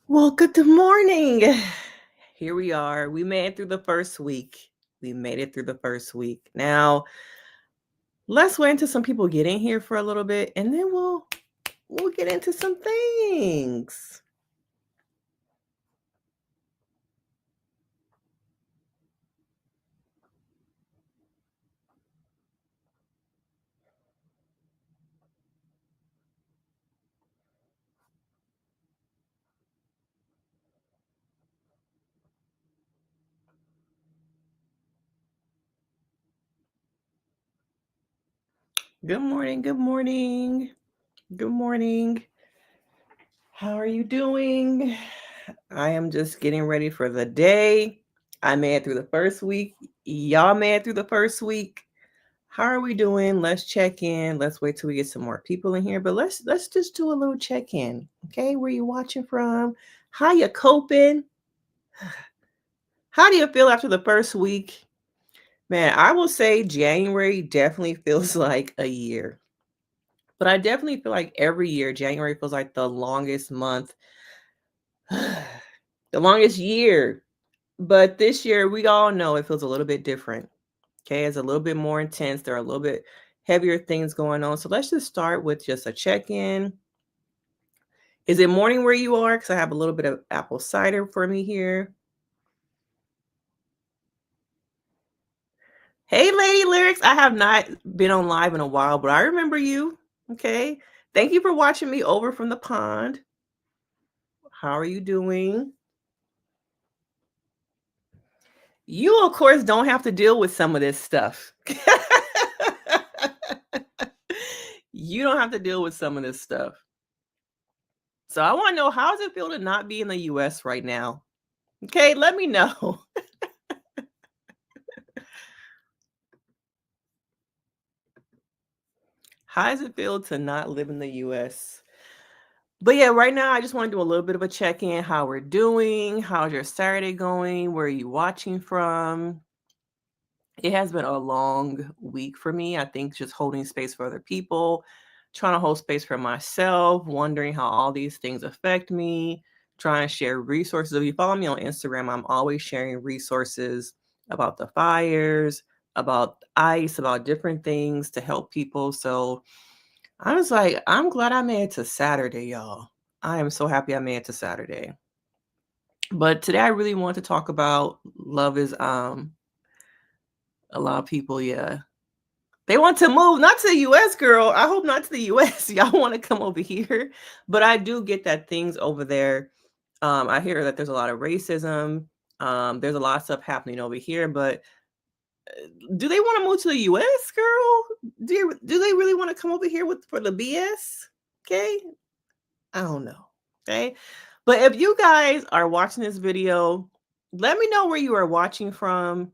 Well, good morning. Here we are. We made it through the first week. We made it through the first week. Now, let's wait until some people get in here for a little bit and then we'll get into some things. Good morning. Good morning. Good morning. How are you doing? I am just getting ready for the day. I made it through the first week. Y'all made it through the first week. How are we doing? Let's check in. Let's wait till we get some more people in here. But let's just do a little check-in. Okay, where you watching from? How you coping? How do you feel after the first week? Man, I will say January definitely feels like a year. But I definitely feel like every year January feels like the longest month, the longest year. But this year we all know it feels a little bit different. Okay, it's a little bit more intense. There are a little bit heavier things going on. So let's just start with just a check-in. Is it morning where you are? Because I have a little bit of apple cider for me here. Hey, Lady Lyrics. I have not been on live in a while, but I remember you. Okay. Thank you for watching me over from the pond. How are you doing? You, of course, don't have to deal with some of this stuff. You don't have to deal with some of this stuff. So I want to know, how does it feel to not be in the US right now? Okay, let me know. How does it feel to not live in the US? But yeah, right now I just want to do a little bit of a check-in, how we're doing, how's your Saturday going, where are you watching from? It has been a long week for me. I think just holding space for other people, trying to hold space for myself, wondering how all these things affect me, trying to share resources. If you follow me on Instagram, I'm always sharing resources about the fires, about ice, about different things to help people. So I was like, I'm glad I made it to Saturday, y'all. I am so happy I made it to Saturday. But today I really want to talk about love is a lot of people, yeah. They want to move, not to the US, girl. I hope not to the US. Y'all want to come over here. But I do get that things over there. I hear that there's a lot of racism. There's a lot of stuff happening over here, but do they want to move to the US, girl? Do they really want to come over here for the BS? Okay. I don't know. Okay. But if you guys are watching this video, let me know where you are watching from.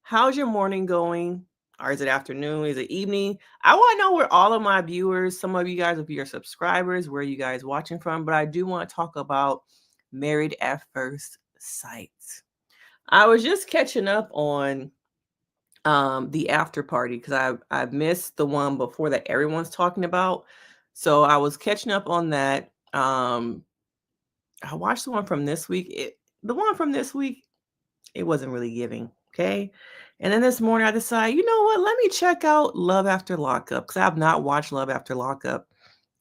How's your morning going? Or is it afternoon? Is it evening? I want to know where all of my viewers, some of you guys, if you're subscribers, where you guys watching from. But I do want to talk about Married at First Sight. I was just catching up on the after party because I missed the one before that everyone's talking about. So I was catching up on that. I watched the one from this week. The one from this week, it wasn't really giving. Okay. And then this morning I decided, you know what? Let me check out Love After Lockup because I have not watched Love After Lockup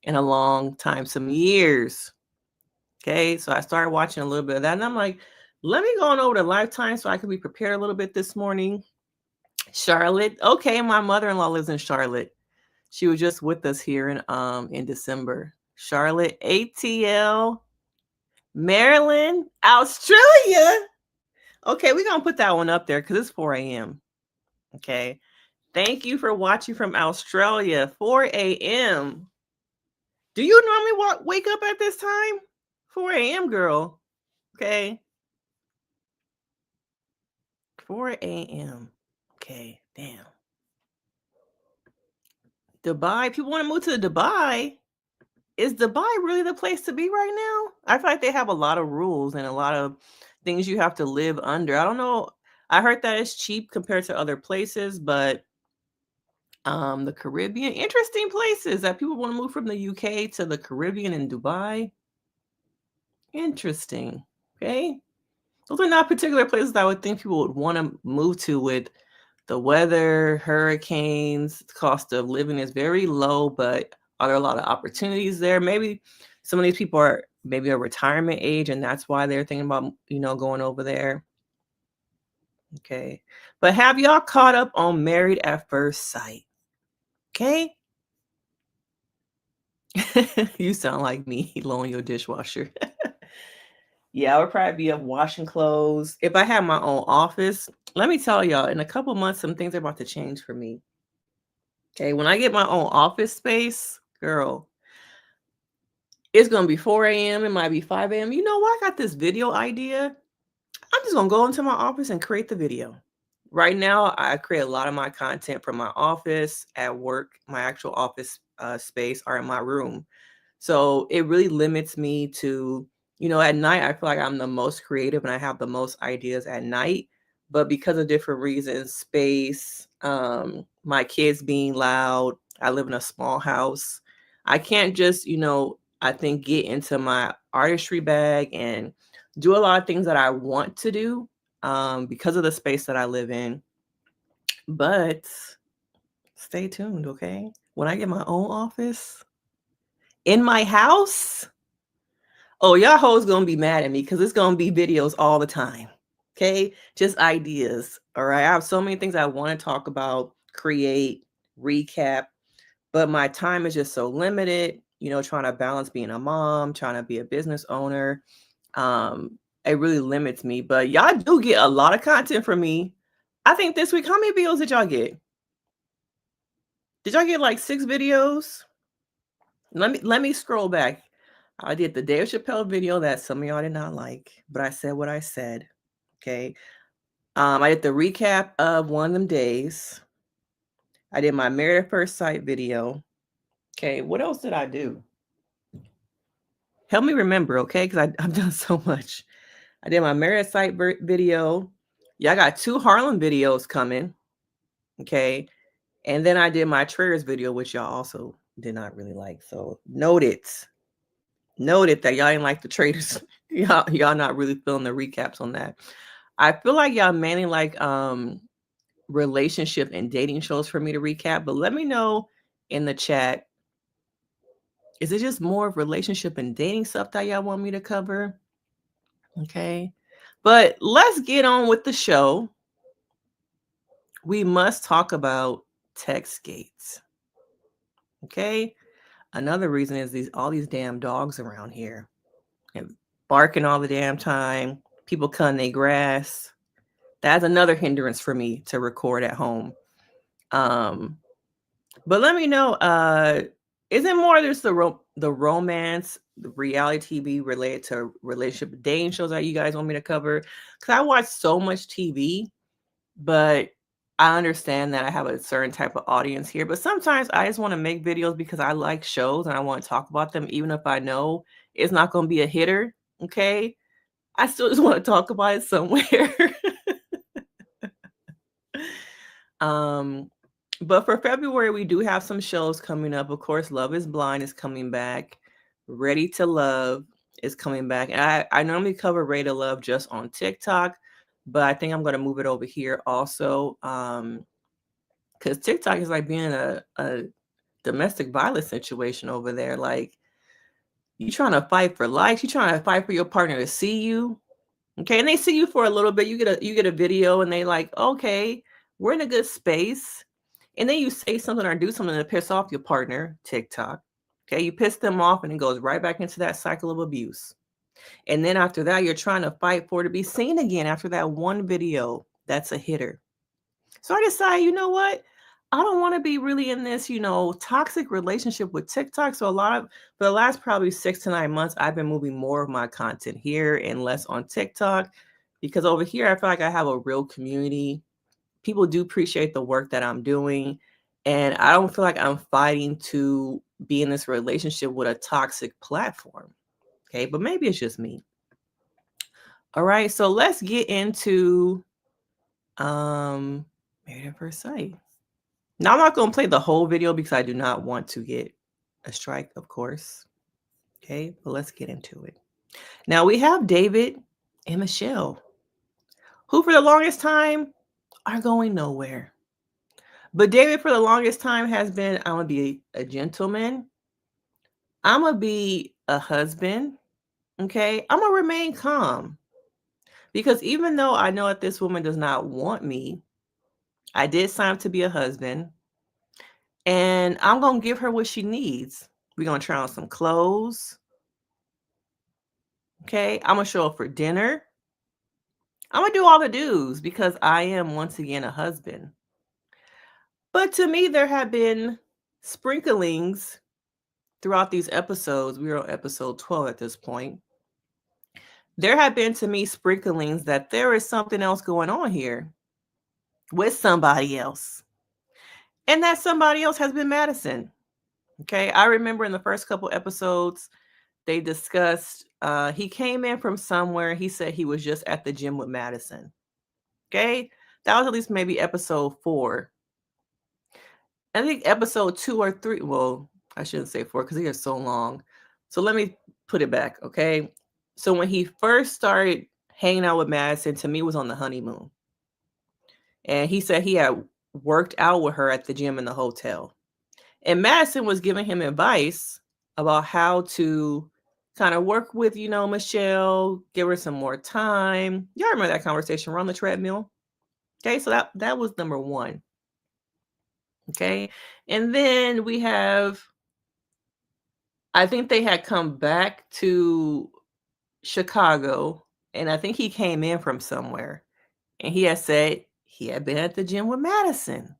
in a long time, some years. Okay. So I started watching a little bit of that. And I'm like, let me go on over to Lifetime so I can be prepared a little bit this morning. Charlotte. Okay, my mother-in-law lives in Charlotte. She was just with us here in December. Charlotte, ATL, Maryland, Australia. Okay, we're gonna put that one up there because it's 4 a.m. Okay. Thank you for watching from Australia. 4 a.m. Do you normally wake up at this time? 4 a.m., girl. Okay. 4 a.m. Okay, damn. Dubai. People want to move to Dubai. Is Dubai really the place to be right now? I feel like they have a lot of rules and a lot of things you have to live under. I don't know. I heard that it's cheap compared to other places, but the Caribbean, interesting places that people want to move from the UK to the Caribbean and Dubai. Interesting. Okay. Those are not particular places I would think people would want to move to with the weather, hurricanes, the cost of living is very low, but are there a lot of opportunities there? Maybe some of these people are maybe a retirement age and that's why they're thinking about, going over there. Okay. But have y'all caught up on Married at First Sight? Okay. You sound like me, loan your dishwasher. Yeah, I would probably be up washing clothes. If I had my own office, let me tell y'all, in a couple months, some things are about to change for me. Okay, when I get my own office space, girl, it's gonna be 4 a.m. It might be 5 a.m. You know what? I got this video idea. I'm just gonna go into my office and create the video. Right now, I create a lot of my content from my office, at work, my actual office space, or in my room. So it really limits me to, at night, I feel like I'm the most creative and I have the most ideas at night. But because of different reasons, space, my kids being loud, I live in a small house. I can't just, I think get into my artistry bag and do a lot of things that I want to do because of the space that I live in. But stay tuned, okay? When I get my own office in my house, oh, y'all hoes gonna be mad at me because it's gonna be videos all the time. Okay, just ideas. All right, I have so many things I want to talk about, create, recap, but my time is just so limited. Trying to balance being a mom, trying to be a business owner. It really limits me. But y'all do get a lot of content from me. I think this week, how many videos did y'all get? Did y'all get like 6 videos? Let me scroll back. I did the Dave Chappelle video that some of y'all did not like, but I said what I said. Okay. I did the recap of one of them days. I did my Married at First Sight video. Okay. What else did I do? Help me remember, okay? Because I've done so much. I did my Married at Sight video. Yeah, I got 2 Harlem videos coming. Okay. And then I did my Trailers video, which y'all also did not really like. So noted that y'all didn't like the traders. y'all not really feeling the recaps on that. I feel like y'all mainly like relationship and dating shows for me to recap, but let me know in the chat. Is it just more of relationship and dating stuff that y'all want me to cover? Okay. But let's get on with the show. We must talk about text gates. Okay. Another reason is all these damn dogs around here and barking all the damn time. People cutting their grass. That's another hindrance for me to record at home. But let me know, is it more just the romance, the reality TV related to relationship dating shows that you guys want me to cover? Because I watch so much TV, but I understand that I have a certain type of audience here. But sometimes I just want to make videos because I like shows and I want to talk about them, even if I know it's not going to be a hitter. Okay. I still just want to talk about it somewhere. um, but for February, we do have some shows coming up. Of course, Love is Blind is coming back. Ready to Love is coming back. And I normally cover Ready to Love just on TikTok, but I think I'm going to move it over here also. Because TikTok is like being a domestic violence situation over there. Like, you trying to fight for likes, you trying to fight for your partner to see you. Okay, and they see you for a little bit. You get a video, and they like, okay, we're in a good space, and then you say something or do something to piss off your partner. TikTok, okay, you piss them off, and it goes right back into that cycle of abuse. And then after that, you're trying to fight for it to be seen again after that one video that's a hitter. So I decided, you know what? I don't want to be really in this, toxic relationship with TikTok. So for the last probably 6 to 9 months, I've been moving more of my content here and less on TikTok because over here, I feel like I have a real community. People do appreciate the work that I'm doing. And I don't feel like I'm fighting to be in this relationship with a toxic platform. Okay. But maybe it's just me. All right. So let's get into Married at First Sight. Now, I'm not going to play the whole video because I do not want to get a strike, of course. Okay, but let's get into it. Now we have David and Michelle, who for the longest time are going nowhere. But David, for the longest time, has been I'm going to be a gentleman. I'm going to be a husband. Okay. I'm going to remain calm. Because even though I know that this woman does not want me, I did sign up to be a husband. And I'm going to give her what she needs. We're going to try on some clothes. Okay. I'm going to show up for dinner. I'm going to do all the do's because I am once again a husband. But to me, there have been sprinklings throughout these episodes. We're on episode 12 at this point. There have been to me sprinklings that there is something else going on here with somebody else. And that somebody else has been Madison. Okay. I remember in the first couple episodes, they discussed he came in from somewhere. He said he was just at the gym with Madison. Okay. That was at least maybe episode 4. I think episode 2 or 3. Well, I shouldn't say 4 because they are so long. So let me put it back. Okay. So when he first started hanging out with Madison, to me was on the honeymoon. And he said he had worked out with her at the gym in the hotel. And Madison was giving him advice about how to kind of work with, Michelle, give her some more time. Y'all remember that conversation? We're on the treadmill. Okay, so that was number 1. Okay. And then we have, I think they had come back to Chicago, and I think he came in from somewhere. And he had said he had been at the gym with Madison.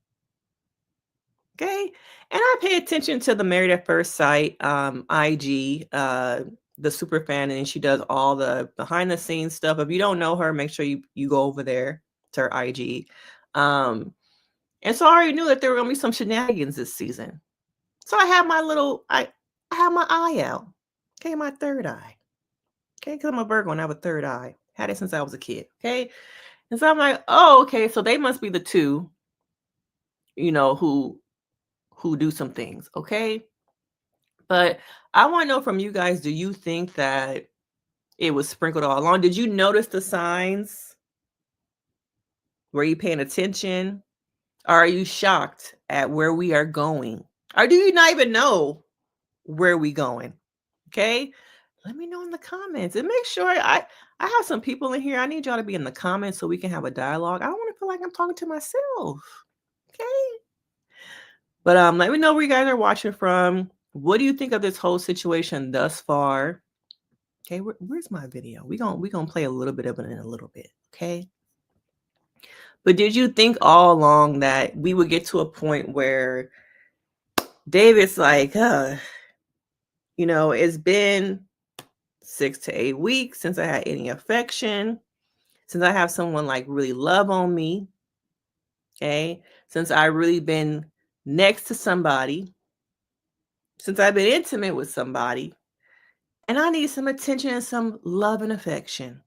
Okay. And I pay attention to the Married at First Sight IG, the super fan, and she does all the behind the scenes stuff. If you don't know her, make sure you go over there to her IG. And so I already knew that there were gonna be some shenanigans this season. So I have I have my eye out. Okay, my third eye. Okay, because I'm a Virgo and I have a third eye. Had it since I was a kid. Okay. And so I'm like, oh, okay. So they must be the two, who do some things. Okay. But I want to know from you guys, do you think that it was sprinkled all along? Did you notice the signs? Were you paying attention? Or are you shocked at where we are going? Or do you not even know where we going? Okay. Let me know in the comments and make sure I have some people in here. I need y'all to be in the comments so we can have a dialogue. I don't want to feel like I'm talking to myself. Okay. But let me know where you guys are watching from. What do you think of this whole situation thus far? Okay, where's my video? We gonna play a little bit of it in a little bit. Okay. But did you think all along that we would get to a point where David's like, it's been 6 to 8 weeks since I had any affection, since I have someone like really love on me, okay? Since I really been next to somebody, since I've been intimate with somebody, and I need some attention and some love and affection.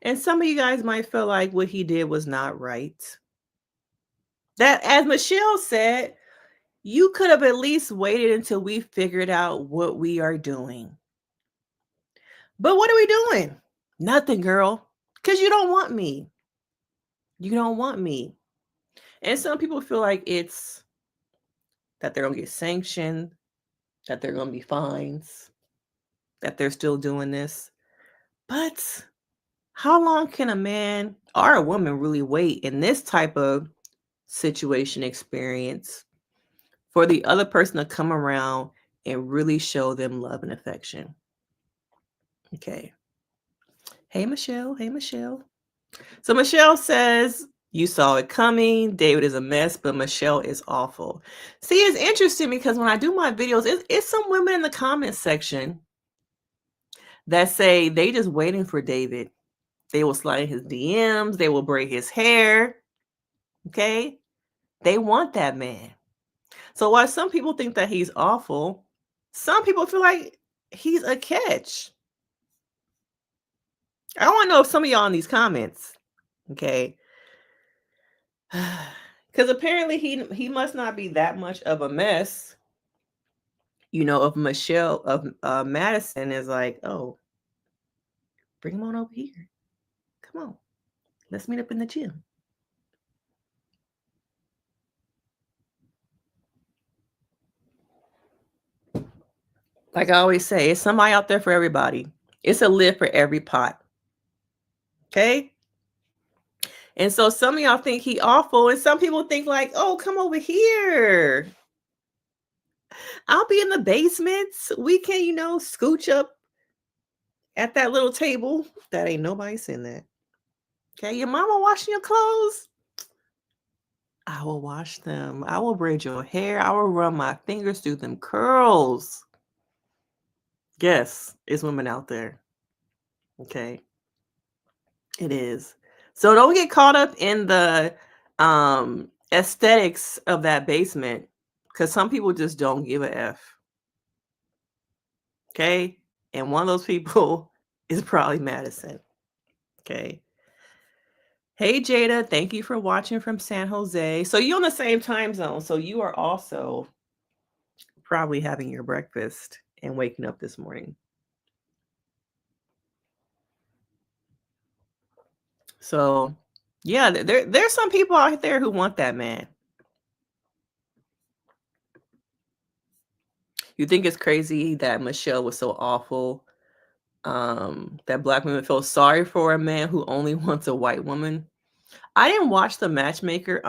And some of you guys might feel like what he did was not right. That, as Michelle said, you could have at least waited until we figured out what we are doing. But what are we doing? Nothing, girl. Because you don't want me. You don't want me. And some people feel like it's that they're going to get sanctioned, that they're going to be fines, that they're still doing this. But how long can a man or a woman really wait in this type of situation experience for the other person to come around and really show them love and affection? Okay. Hey, Michelle. Hey, Michelle. So Michelle says, you saw it coming. David is a mess, but Michelle is awful. See, it's interesting because when I do my videos, it's some women in the comment section that say they just waiting for David. They will slide in his DMs. They will braid his hair. Okay. They want that man. So while some people think that he's awful, some people feel like he's a catch. I want to know if some of y'all in these comments, okay, because apparently he must not be that much of a mess. If Michelle of Madison is like, oh, Bring him on over here. Come on. Let's meet up in the gym. Like I always say, it's somebody out there for everybody. It's a lid for every pot. Okay? And so some of y'all think he awful, and some people think like, oh, come over here. I'll be in the basement. We can, scooch up at that little table. That ain't nobody saying that. Okay, your mama washing your clothes? I will wash them. I will braid your hair. I will run my fingers through them curls. Yes, it's women out there. Okay. It is. So don't get caught up in the aesthetics of that basement, because some people just don't give a F. Okay. And one of those people is probably Madison. Okay. Hey Jada, thank you for watching from San Jose. So you're on the same time zone. So you are also probably having your breakfast and waking up this morning. So yeah, there's some people out there who want that man. You think it's crazy that Michelle was so awful, that black women feel sorry for a man who only wants a white woman? I didn't watch the Matchmaker,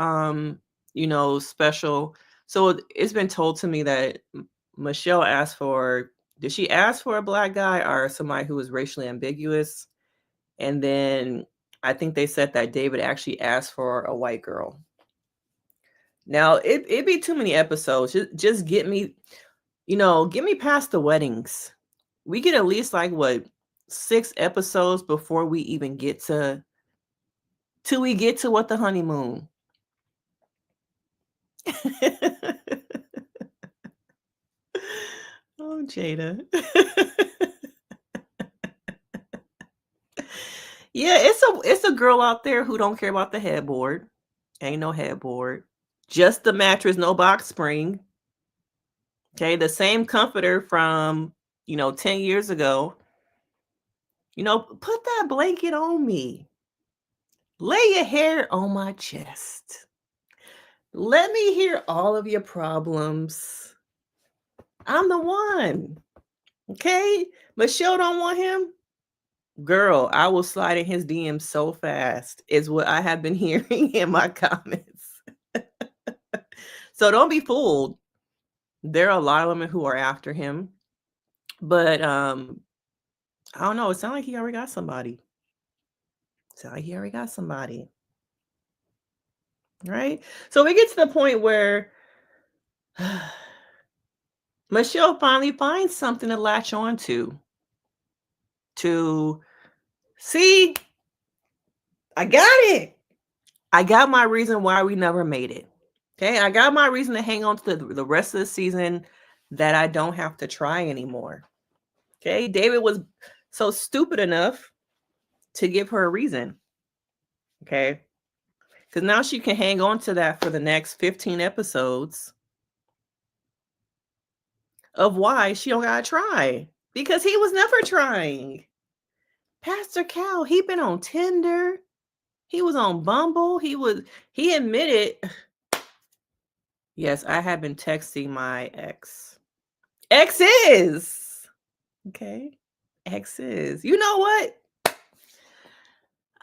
special. So it's been told to me that Michelle asked for, did she ask for a black guy or somebody who was racially ambiguous? And then I think they said that David actually asked for a white girl. Now it'd be too many episodes. Just get me, get me past the weddings. We get at least like what, 6 episodes before we even get to till we get to what, the honeymoon. Oh, Jada. Yeah, it's a girl out there who don't care about the headboard. Ain't no headboard. Just the mattress, no box spring. Okay, the same comforter from, 10 years ago. Put that blanket on me. Lay your hair on my chest. Let me hear all of your problems. I'm the one. Okay? Michelle don't want him. Girl, I will slide in his DM so fast, is what I have been hearing in my comments. So don't be fooled. There are a lot of women who are after him. But I don't know. It sounds like he already got somebody. Right? So we get to the point where Michelle finally finds something to latch on to see, I got it. I got my reason why we never made it. Okay, I got my reason to hang on to the rest of the season, that I don't have to try anymore. Okay, David was so stupid enough to give her a reason. Okay, because now she can hang on to that for the next 15 episodes of why she don't gotta try, because he was never trying. Pastor Cal, he been on Tinder, he was on Bumble, he admitted, yes, I have been texting my exes. Okay, exes. You know what?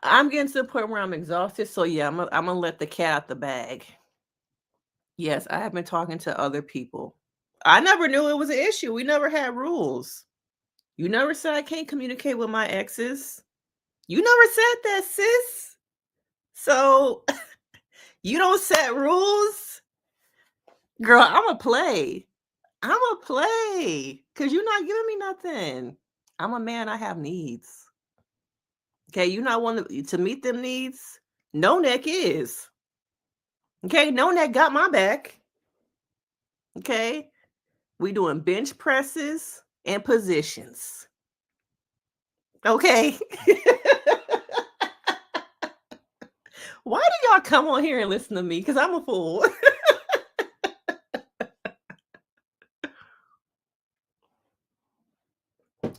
I'm getting to the point where I'm exhausted. So yeah, I'm gonna let the cat out the bag. Yes, I have been talking to other people. I never knew it was an issue. We never had rules. You never said I can't communicate with my exes. You never said that, sis. So you don't set rules. Girl, I'm a play. Because you're not giving me nothing. I'm a man, I have needs. Okay, you not want to meet them needs? No neck is. Okay, no neck got my back. Okay, we doing bench presses and positions. Okay. Why do y'all come on here and listen to me? Because I'm a fool.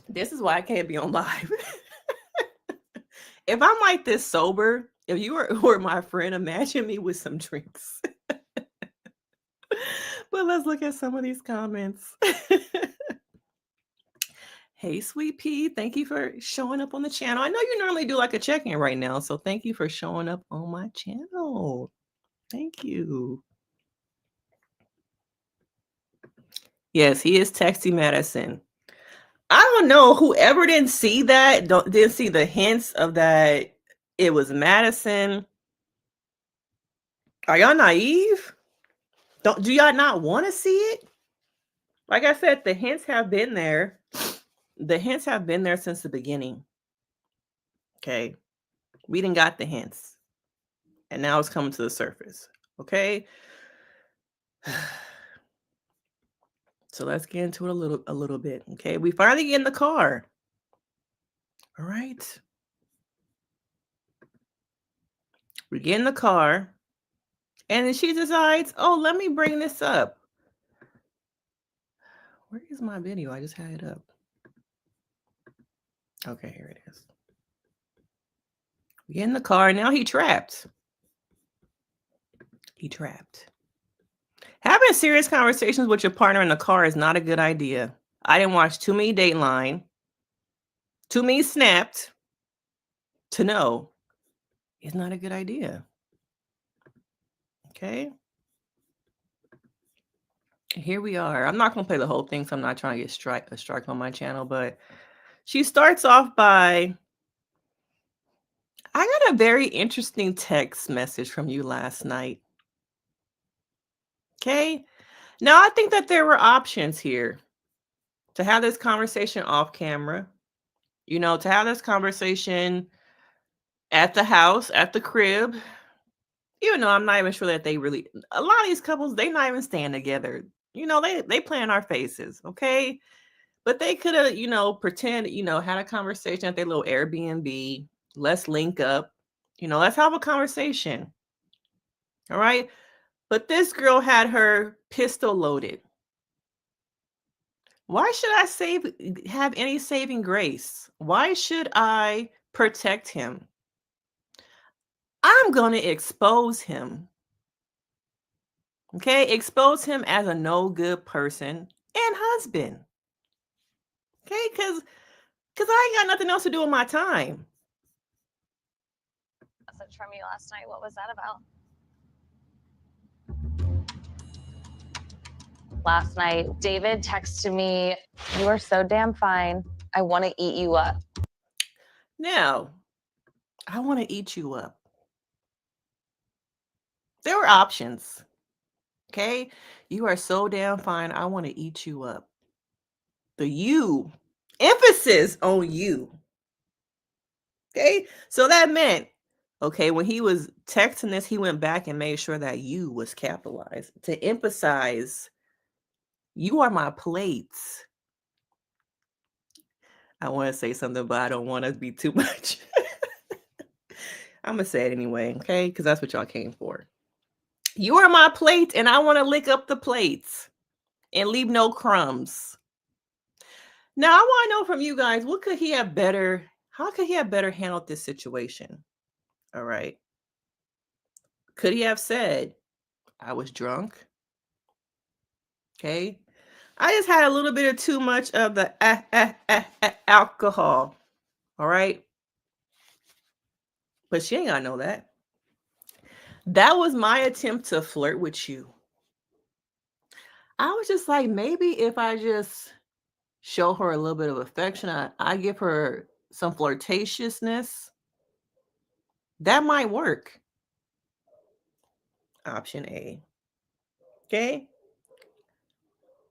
This is why I can't be on live. If I'm like this sober, if you were my friend, imagine me with some drinks. But let's look at some of these comments. Hey, sweet pea, thank you for showing up on the channel. I know you normally do like a check-in right now, so thank you for showing up on my channel. Thank you. Yes, he is texting Madison. I don't know. Whoever didn't see that, didn't see the hints of that it was Madison. Are y'all naive? Do y'all not want to see it? Like I said, the hints have been there. The hints have been there since the beginning. Okay. We didn't got the hints. And now it's coming to the surface. Okay. So let's get into it a little bit. Okay. We finally get in the car. All right. We get in the car. And then she decides, oh, let me bring this up. Where is my video? I just had it up. Okay, here it is. We get in the car. Now he trapped. He trapped. Having serious conversations with your partner in the car is not a good idea. I didn't watch too many Dateline, too many Snapped to know it's not a good idea. Okay. Here we are. I'm not going to play the whole thing, so I'm not trying to get a strike on my channel, but she starts off by, I got a very interesting text message from you last night. Okay. Now, I think that there were options here to have this conversation off camera, to have this conversation at the house, at the crib. I'm not even sure that a lot of these couples, they not even staying together. They play in our faces, okay? But they could have, pretend, had a conversation at their little Airbnb. Let's link up. Let's have a conversation. All right? But this girl had her pistol loaded. Why should I have any saving grace? Why should I protect him? I'm going to expose him. Okay? Expose him as a no good person and husband. Okay? Because I ain't got nothing else to do with my time. Message from you last night. What was that about? Last night, David texted me, "You are so damn fine. I want to eat you up." Now, I want to eat you up. There were options. Okay? You are so damn fine. I want to eat you up. The you. Emphasis on you. Okay? So that meant, okay, when he was texting this, he went back and made sure that you was capitalized to emphasize, you are my plates. I want to say something, but I don't want to be too much. I'm going to say it anyway, okay? Because that's what y'all came for. You are my plate, and I want to lick up the plates and leave no crumbs. Now, I want to know from you guys, how could he have better handled this situation? All right. Could he have said, I was drunk? Okay. I just had a little bit of too much of the alcohol. All right. But she ain't got to know that. That was my attempt to flirt with you. I was just like, maybe if I just show her a little bit of affection, I give her some flirtatiousness, that might work. Option A. Okay.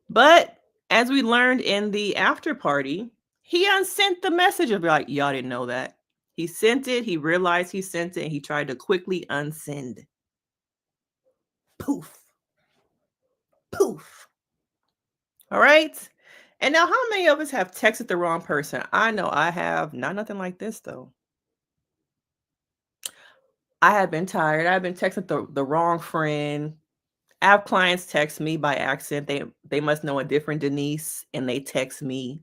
But as we learned in the after party, he unsent the message of like, y'all didn't know that. He sent it, he realized he sent it, and he tried to quickly unsend. Poof. Poof. All right. And now, how many of us have texted the wrong person? I know I have. Not nothing like this, though. I have been tired. I've been texting the wrong friend. I have clients text me by accident. They must know a different Denise, and they text me.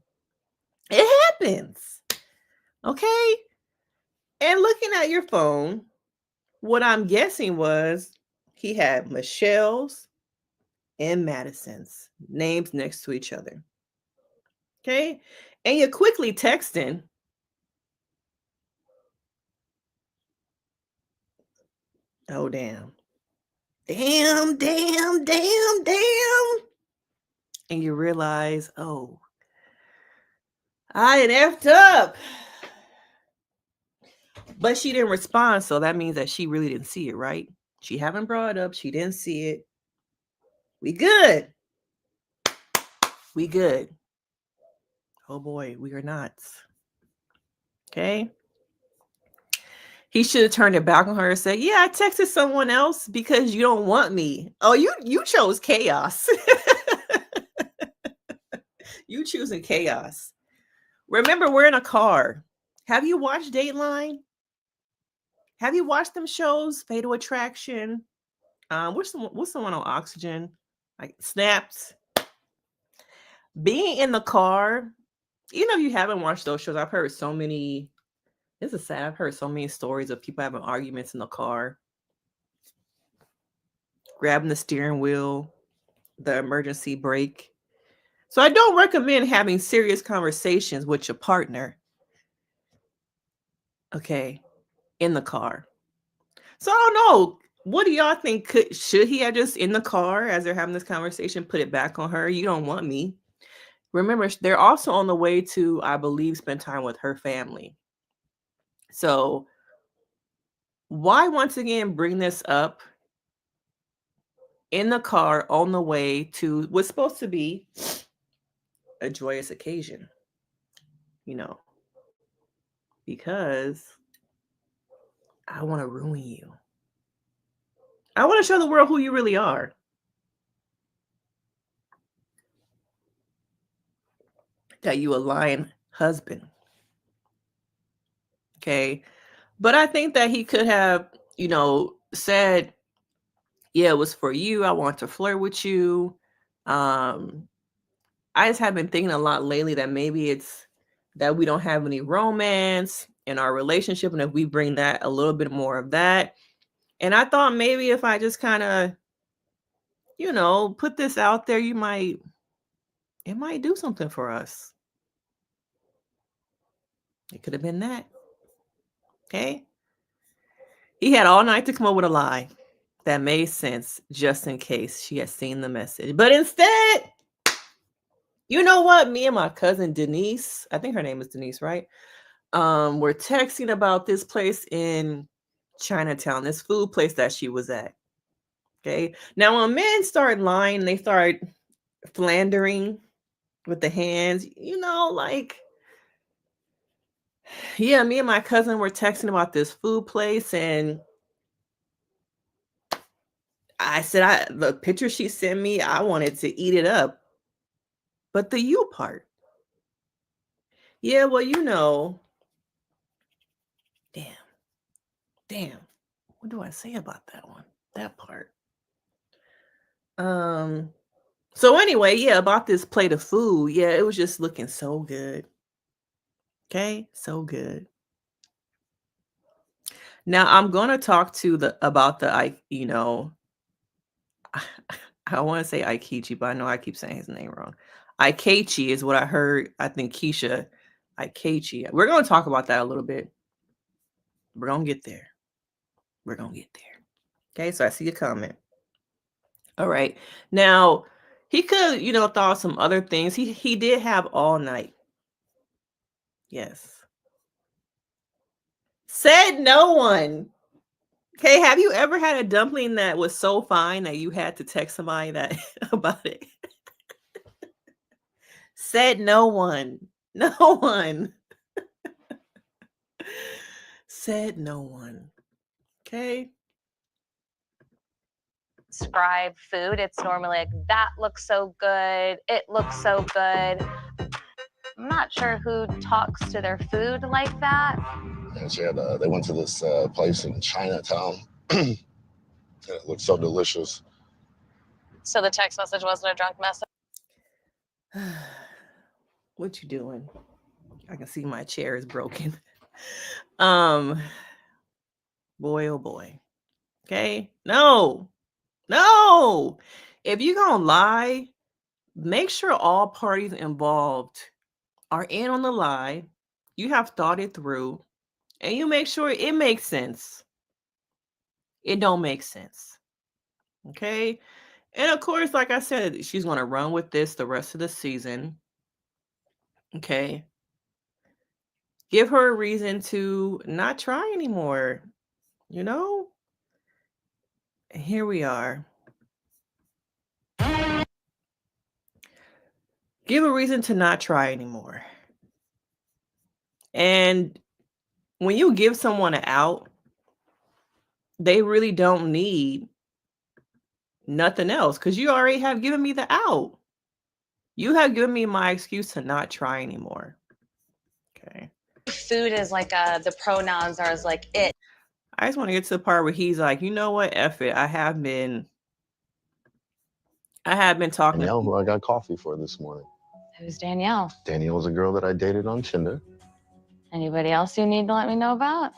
It happens. Okay. And looking at your phone, what I'm guessing was he had Michelle's and Madison's names next to each other. Okay. And you're quickly texting. Oh, damn. Damn, damn, damn, damn. And you realize, oh, I had effed up. But she didn't respond, so that means that she really didn't see it, right? She haven't brought it up. She didn't see it. We good. We good. Oh boy, we are not. Okay. He should have turned it back on her and said, "Yeah, I texted someone else because you don't want me." Oh, you chose chaos. You choosing chaos. Remember, we're in a car. Have you watched Dateline? Have you watched them shows? Fatal Attraction. What's the one on Oxygen? Like Snapped. Being in the car. You know, if you haven't watched those shows, I've heard so many. This is sad. I've heard so many stories of people having arguments in the car, grabbing the steering wheel, the emergency brake. So I don't recommend having serious conversations with your partner. Okay, in the car. So I don't know. What do y'all think? Should he have just in the car as they're having this conversation put it back on her? You don't want me. Remember, they're also on the way to, I believe, spend time with her family. So why once again bring this up in the car on the way to what's supposed to be a joyous occasion? You know, because I want to ruin you. I want to show the world who you really are. That you a lying husband. Okay. But I think that he could have, said, yeah, it was for you. I want to flirt with you. I just have been thinking a lot lately that maybe it's that we don't have any romance in our relationship. And if we bring that a little bit more of that. And I thought maybe if I just kind of, put this out there, it might do something for us. It could have been that. Okay. He had all night to come up with a lie that made sense just in case she had seen the message. But instead, you know what? Me and my cousin Denise, I think her name is Denise, right? We're texting about this place in Chinatown, this food place that she was at. Okay. Now, when men start lying, they start flandering with the hands, yeah, me and my cousin were texting about this food place, and I said, the picture she sent me, I wanted to eat it up. But the you part. Yeah, well, damn. What do I say about that one? That part. So anyway, yeah, about this plate of food. Yeah, it was just looking so good. Okay, so good. Now I'm gonna talk to about the I want to say Ikechi, but I know I keep saying his name wrong. Ikechi is what I heard. I think Keisha, Ikechi. We're gonna talk about that a little bit. We're gonna get there. We're gonna get there. Okay, so I see a comment. All right. Now he could, thought of some other things. He did have all night. Yes. Said no one. Okay, have you ever had a dumpling that was so fine that you had to text somebody that about it? Said no one. No one. Said no one. Okay. Describe food. It's normally like, that looks so good. It looks so good. I'm not sure who talks to their food like that. And she had, they went to this place in Chinatown. It looked so delicious. So the text message wasn't a drunk message? What you doing? I can see my chair is broken. Um, boy, oh boy. Okay. No. No. If you're gonna lie, make sure all parties involved are in on the lie. You have thought it through, and you make sure it makes sense. It don't make sense. Okay. And of course, like I said, she's gonna run with this the rest of the season. Okay. Give her a reason to not try anymore. You know? And here we are. Give a reason to not try anymore. And when you give someone an out, they really don't need nothing else because you already have given me the out. You have given me my excuse to not try anymore. Okay. Food is like the pronouns are as like it. I just want to get to the part where he's like, you know what, F it. I have been talking to Danielle, who people. I got coffee for this morning. Who's Danielle? Danielle's a girl that I dated on Tinder. Anybody else you need to let me know about?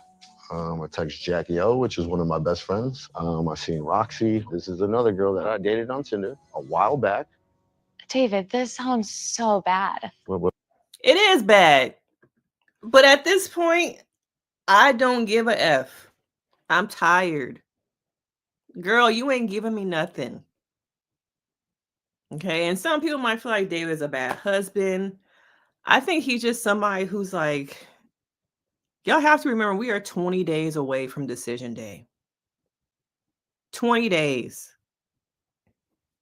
I text Jackie O, which is one of my best friends. I seen Roxy. This is another girl that I dated on Tinder a while back. David, this sounds so bad. What? It is bad. But at this point, I don't give a F. I'm tired. Girl, you ain't giving me nothing. Okay. And some people might feel like David is a bad husband. I think he's just somebody who's like, y'all have to remember we are 20 days away from decision day. 20 days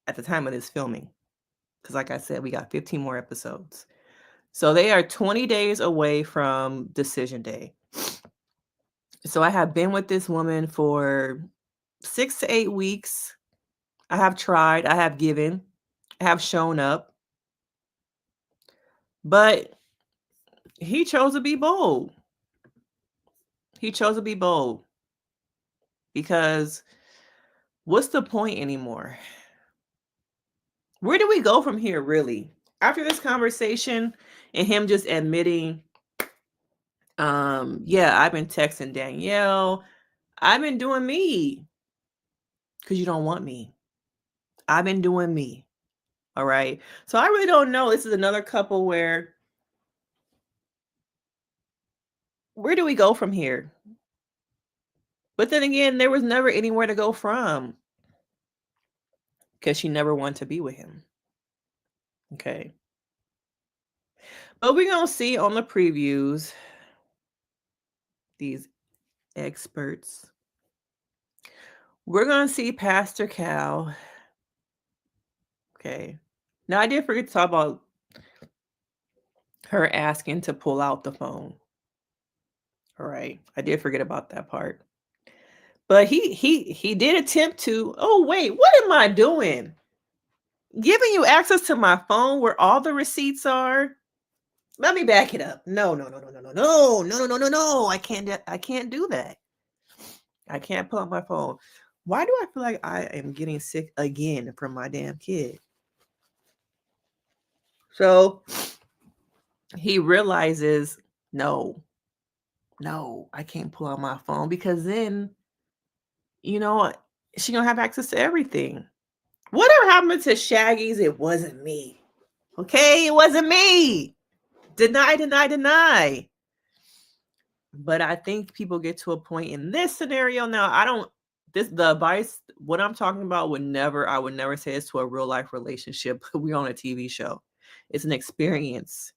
at the time of this filming. Because, like I said, we got 15 more episodes. So they are 20 days away from decision day. So I have been with this woman for 6 to 8 weeks. I have tried, I have given, I have shown up. But he chose to be bold. He chose to be bold. Because what's the point anymore? Where do we go from here, really? After this conversation and him just admitting, yeah, I've been texting Danielle. I've been doing me. Because you don't want me. I've been doing me. All right. So I really don't know. This is another couple where do we go from here? But then again, there was never anywhere to go from. Because she never wanted to be with him. Okay. But we're going to see on the previews these experts. We're going to see Pastor Cal. Okay. Now, I did forget to talk about her asking to pull out the phone. All right. I did forget about that part. But he did attempt to. Oh, wait. What am I doing? Giving you access to my phone where all the receipts are? Let me back it up. No. I can't do that. I can't pull out my phone. Why do I feel like I am getting sick again from my damn kid? So he realizes, no, I can't pull out my phone because then, you know, she gonna have access to everything. Whatever happened to Shaggy's, it wasn't me. Okay, it wasn't me. Deny. But I think people get to a point in this scenario now. The advice, what I'm talking about I would never say this to a real life relationship. We're on a TV show. It's an experience.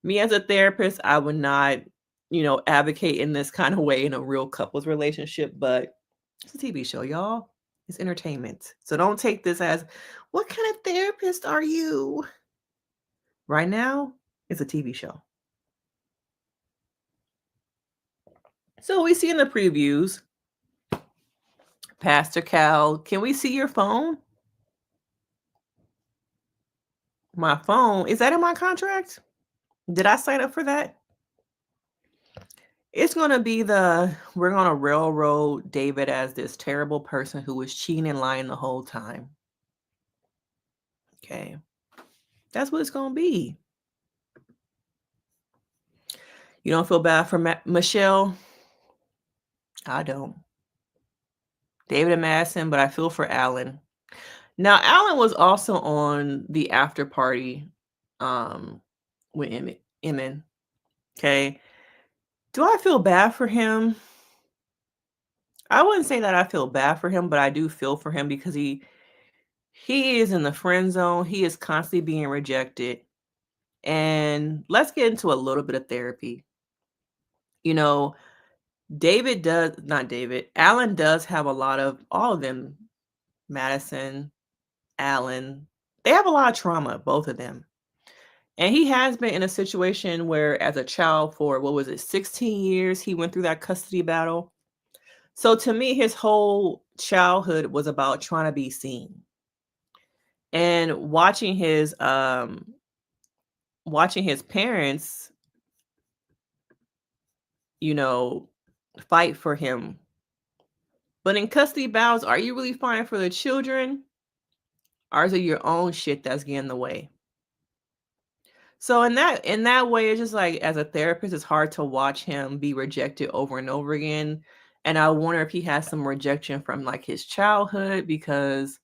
Me as a therapist, I would not, advocate in this kind of way in a real couples relationship, but it's a TV show, y'all. It's entertainment. So don't take this as, what kind of therapist are you? Right now, it's a TV show. So we see in the previews, Pastor Cal, can we see your phone? My phone, is that in my contract? Did I sign up for that? It's going to be we're going to railroad David as this terrible person who was cheating and lying the whole time. Okay. That's what it's going to be. You don't feel bad for Michelle? I don't. David and Madison, but I feel for Alan. Now, Alan was also on the after party with Emin. Okay. Do I feel bad for him? I wouldn't say that I feel bad for him, but I do feel for him because he is in the friend zone. He is constantly being rejected. And let's get into a little bit of therapy. You know, Alan does have a lot of, all of them, Madison, Alan, they have a lot of trauma, both of them. And he has been in a situation where, as a child, for 16 years, he went through that custody battle. So to me, his whole childhood was about trying to be seen. And watching his parents, fight for him. But in custody battles, are you really fighting for the children? Or is it your own shit that's getting in the way? So in that way, it's just like, as a therapist, it's hard to watch him be rejected over and over again. And I wonder if he has some rejection from like his childhood, because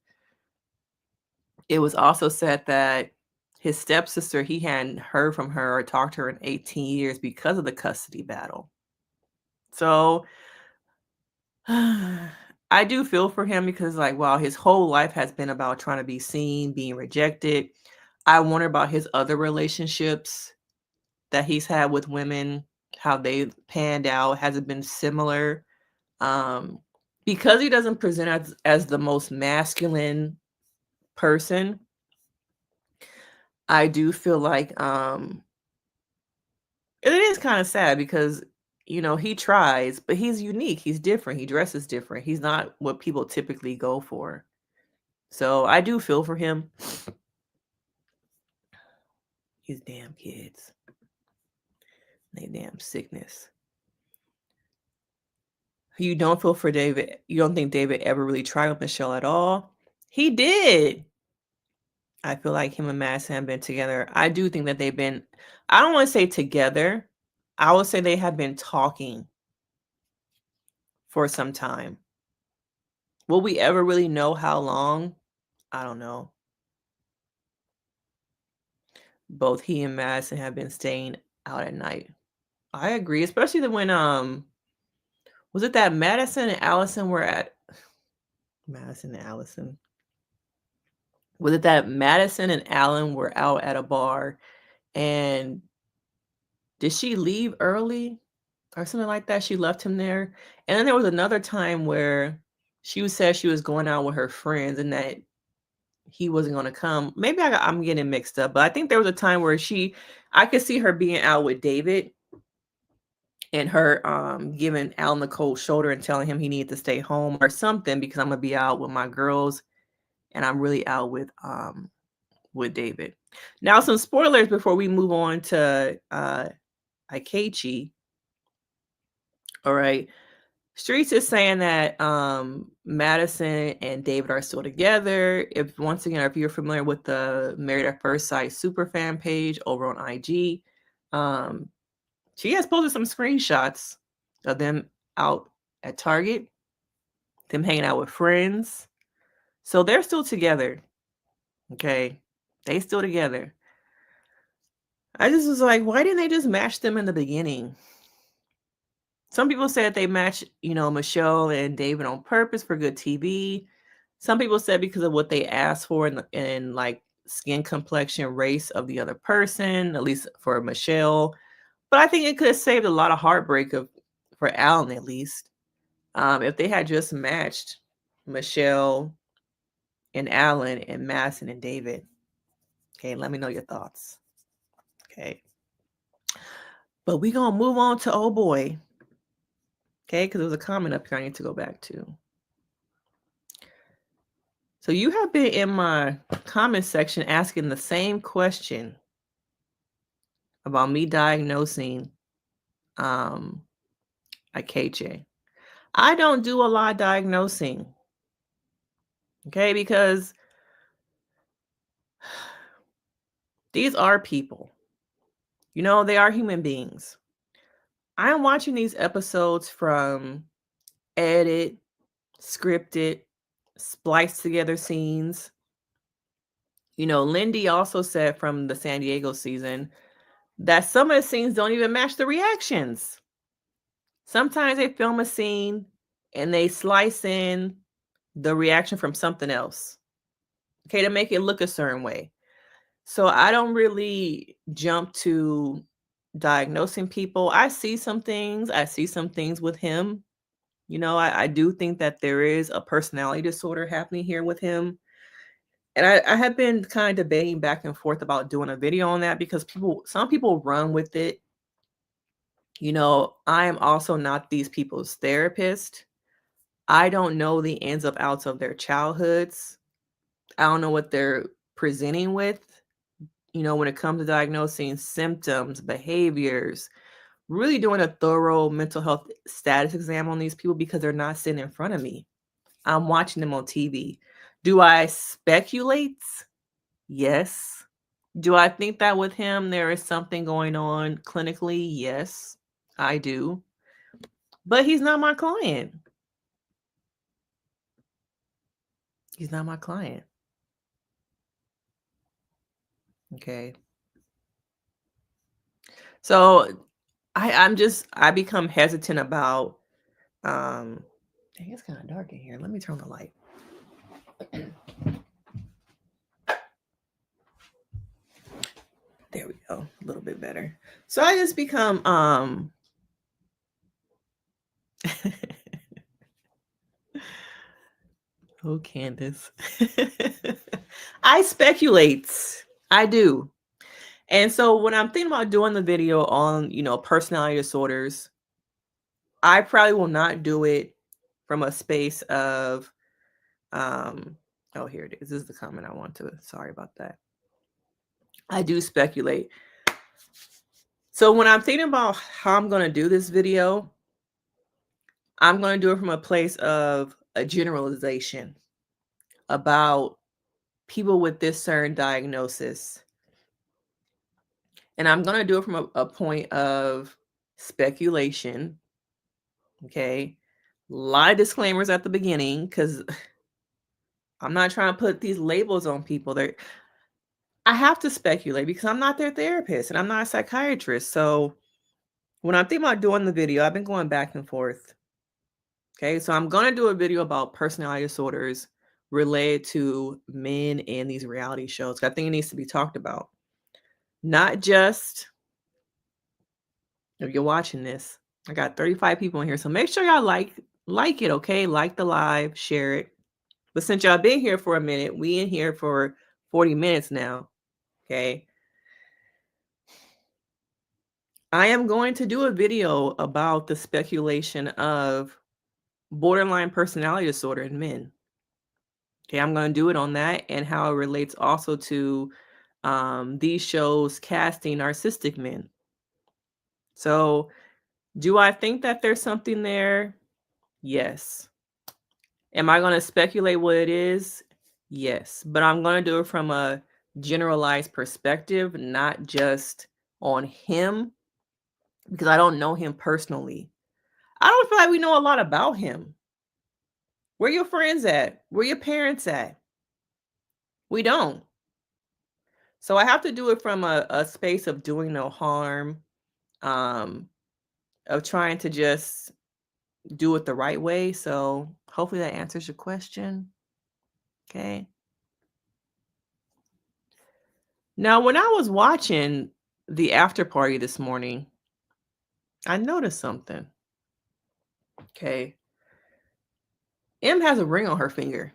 it was also said that his stepsister, he hadn't heard from her or talked to her in 18 years because of the custody battle. So I do feel for him, because like, wow, his whole life has been about trying to be seen, being rejected. I wonder about his other relationships that he's had with women, how they panned out. Has it been similar? Because he doesn't present as the most masculine person, I do feel like it is kind of sad, because he tries, but he's unique, he's different, he dresses different, he's not what people typically go for. So I do feel for him. These damn kids, they damn sickness. You don't feel for David. You don't think David ever really tried with Michelle at all? He did. I feel like him and Madison have been together. I do think that they've been, I don't want to say together, I would say they have been talking for some time. Will we ever really know how long? I don't know. Both he and Madison have been staying out at night. I agree, especially when was it that Madison and Allison were at Madison and Allison? Was it that Madison and Alan were out at a bar, and did she leave early or something like that? She left him there. And then there was another time where she said she was going out with her friends and that he wasn't going to come. Maybe I'm getting mixed up, but I think there was a time where I could see her being out with David and her giving Alan the cold shoulder and telling him he needed to stay home or something, because I'm going to be out with my girls and I'm really out with David. Now, some spoilers before we move on to Ikechi. All right. Streets is saying that Madison and David are still together. If you're familiar with the Married at First Sight super fan page over on IG, she has posted some screenshots of them out at Target, them hanging out with friends. So they're still together. Okay. They still together. I just was like, why didn't they just match them in the beginning? Some people said they matched, Michelle and David on purpose for good TV. Some people said because of what they asked for in like skin complexion, race of the other person, at least for Michelle. But I think it could have saved a lot of heartbreak for Alan, at least, if they had just matched Michelle and Alan and Madison and David. Okay, let me know your thoughts. Okay. But we're going to move on to Oh Boy. Okay, because there was a comment up here I need to go back to. So you have been in my comment section asking the same question about me diagnosing Ikechi. I don't do a lot of diagnosing. Okay, because these are people. They are human beings. I'm watching these episodes from edit, scripted, spliced together scenes. Lindy also said from the San Diego season that some of the scenes don't even match the reactions. Sometimes they film a scene and they slice in the reaction from something else, okay, to make it look a certain way. So I don't really jump to diagnosing people. I see some things. I see some things with him. I do think that there is a personality disorder happening here with him. And I have been kind of debating back and forth about doing a video on that because some people run with it. I am also not these people's therapist. I don't know the ins and outs of their childhoods. I don't know what they're presenting with, when it comes to diagnosing symptoms, behaviors, really doing a thorough mental health status exam on these people because they're not sitting in front of me. I'm watching them on TV. Do I speculate? Yes. Do I think that with him there is something going on clinically? Yes, I do. But he's not my client. He's not my client. Okay. So I become hesitant about dang, it's kind of dark in here. Let me turn the light. There we go. A little bit better. So I just become oh, Candace. I speculate. I do. And so when I'm thinking about doing the video on, personality disorders, I probably will not do it from a space of oh, here it is. This is the comment I want to. Sorry about that. I do speculate. So when I'm thinking about how I'm going to do this video, I'm going to do it from a place of a generalization about people with this certain diagnosis. And I'm going to do it from a point of speculation. Okay. A lot of disclaimers at the beginning because I'm not trying to put these labels on people. I have to speculate because I'm not their therapist and I'm not a psychiatrist. So when I'm thinking about doing the video, I've been going back and forth. Okay. So I'm going to do a video about personality disorders related to men in these reality shows. I think it needs to be talked about. Not just if you're watching this. I got 35 people in here. So make sure y'all like it, okay? Like the live, share it. But since y'all been here for a minute, we in here for 40 minutes now. Okay. I am going to do a video about the speculation of borderline personality disorder in men. Okay, I'm going to do it on that and how it relates also to these shows casting narcissistic men. So, do I think that there's something there? Yes. Am I going to speculate what it is? Yes. But I'm going to do it from a generalized perspective, not just on him, because I don't know him personally. I don't feel like we know a lot about him. Where your friends at? Where your parents at? We don't. So I have to do it from a space of doing no harm, of trying to just do it the right way. So hopefully that answers your question. Okay. Now, when I was watching the after party this morning, I noticed something. Okay. Em has a ring on her finger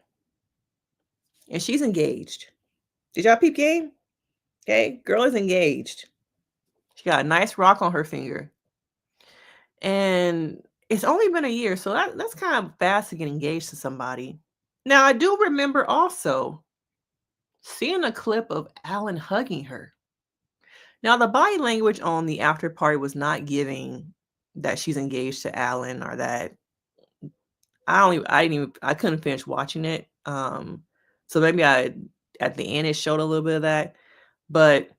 and she's engaged. Did y'all peep game? Okay. Girl is engaged. She got a nice rock on her finger. And it's only been a year. So that's kind of fast to get engaged to somebody. Now, I do remember also seeing a clip of Alan hugging her. Now, the body language on the after party was not giving that she's engaged to Alan or that I couldn't finish watching it. So maybe at the end it showed a little bit of that, but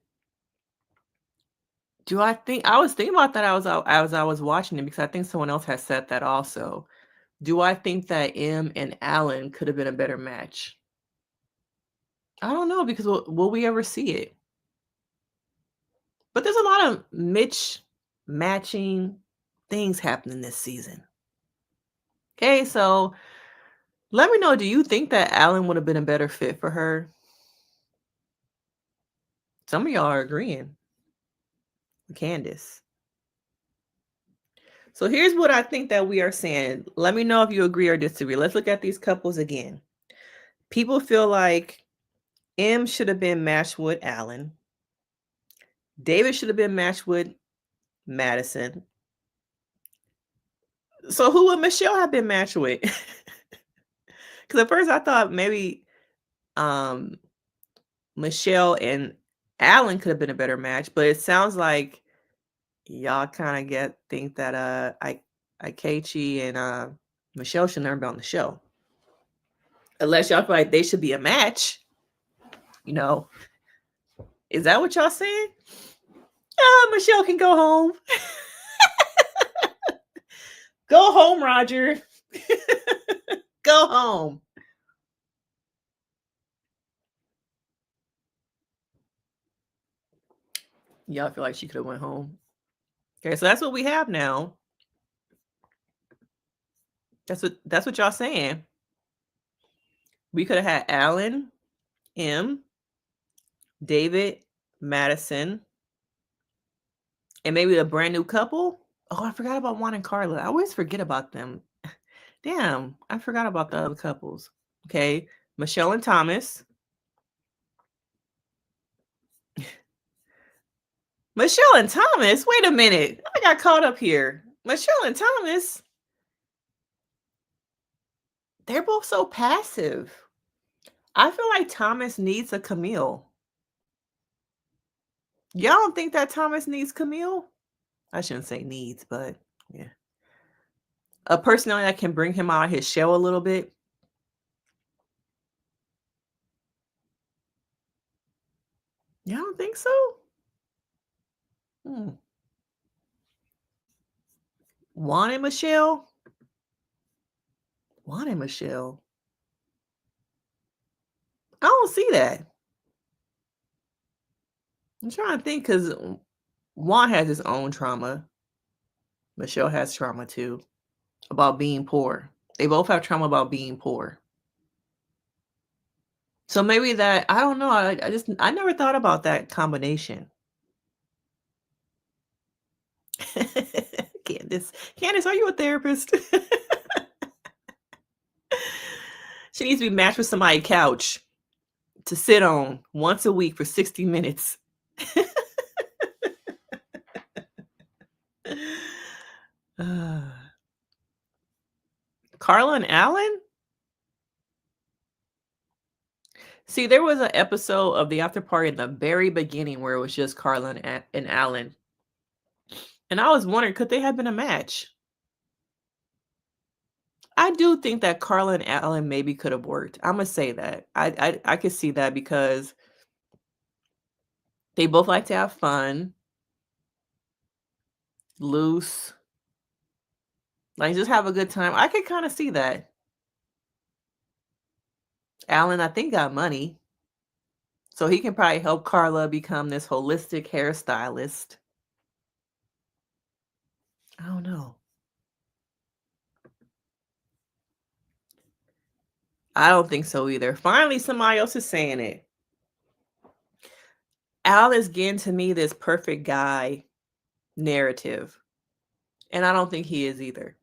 Do I think I was thinking about that as I was watching it because I think someone else has said that also. Do I think that M and Alan could have been a better match? I don't know because will we ever see it? But there's a lot of Mitch matching things happening this season. Okay, so let me know. Do you think that Alan would have been a better fit for her? Some of y'all are agreeing with Candace. So here's what I think that we are saying. Let me know if you agree or disagree. Let's look at these couples again. People feel like M should have been matched with Alan. David should have been matched with Madison. So who would Michelle have been matched with? Because at first I thought maybe Michelle and Alan could have been a better match, but it sounds like y'all kind of think that Ikechi and Michelle should never be on the show. Unless y'all feel like they should be a match. You know. Is that what y'all saying? Michelle can go home. Go home, Roger. Go home. Y'all feel like she could have went home. Okay, so that's what we have now. That's what y'all saying. We could have had Alan, M, David, Madison, and maybe a brand new couple. Oh, I forgot about Juan and Carla. I always forget about them. Damn, I forgot about the other couples. Okay, Michelle and Thomas. Michelle and Thomas? Wait a minute. I got caught up here. Michelle and Thomas, they're both so passive. I feel like Thomas needs a Camille. Y'all don't think that Thomas needs Camille? I shouldn't say needs, but yeah. A personality that can bring him out of his shell a little bit. Y'all don't think so? Juan and Michelle? Juan and Michelle? I don't see that. I'm trying to think because Juan has his own trauma. Michelle has trauma too about being poor. They both have trauma about being poor. So maybe that, I don't know. I never thought about that combination. Candace, are you a therapist? She needs to be matched with somebody's couch to sit on once a week for 60 minutes. Carla and Alan? See, there was an episode of the after party in the very beginning where it was just Carla and Alan. And I was wondering, could they have been a match? I do think that Carla and Alan maybe could have worked. I'm gonna say that. I could see that because they both like to have fun, loose, like just have a good time. I could kind of see that. Alan, I think, got money. So he can probably help Carla become this holistic hairstylist. I don't know. I don't think so either. Finally, somebody else is saying it. Al is getting to me this perfect guy narrative. And I don't think he is either.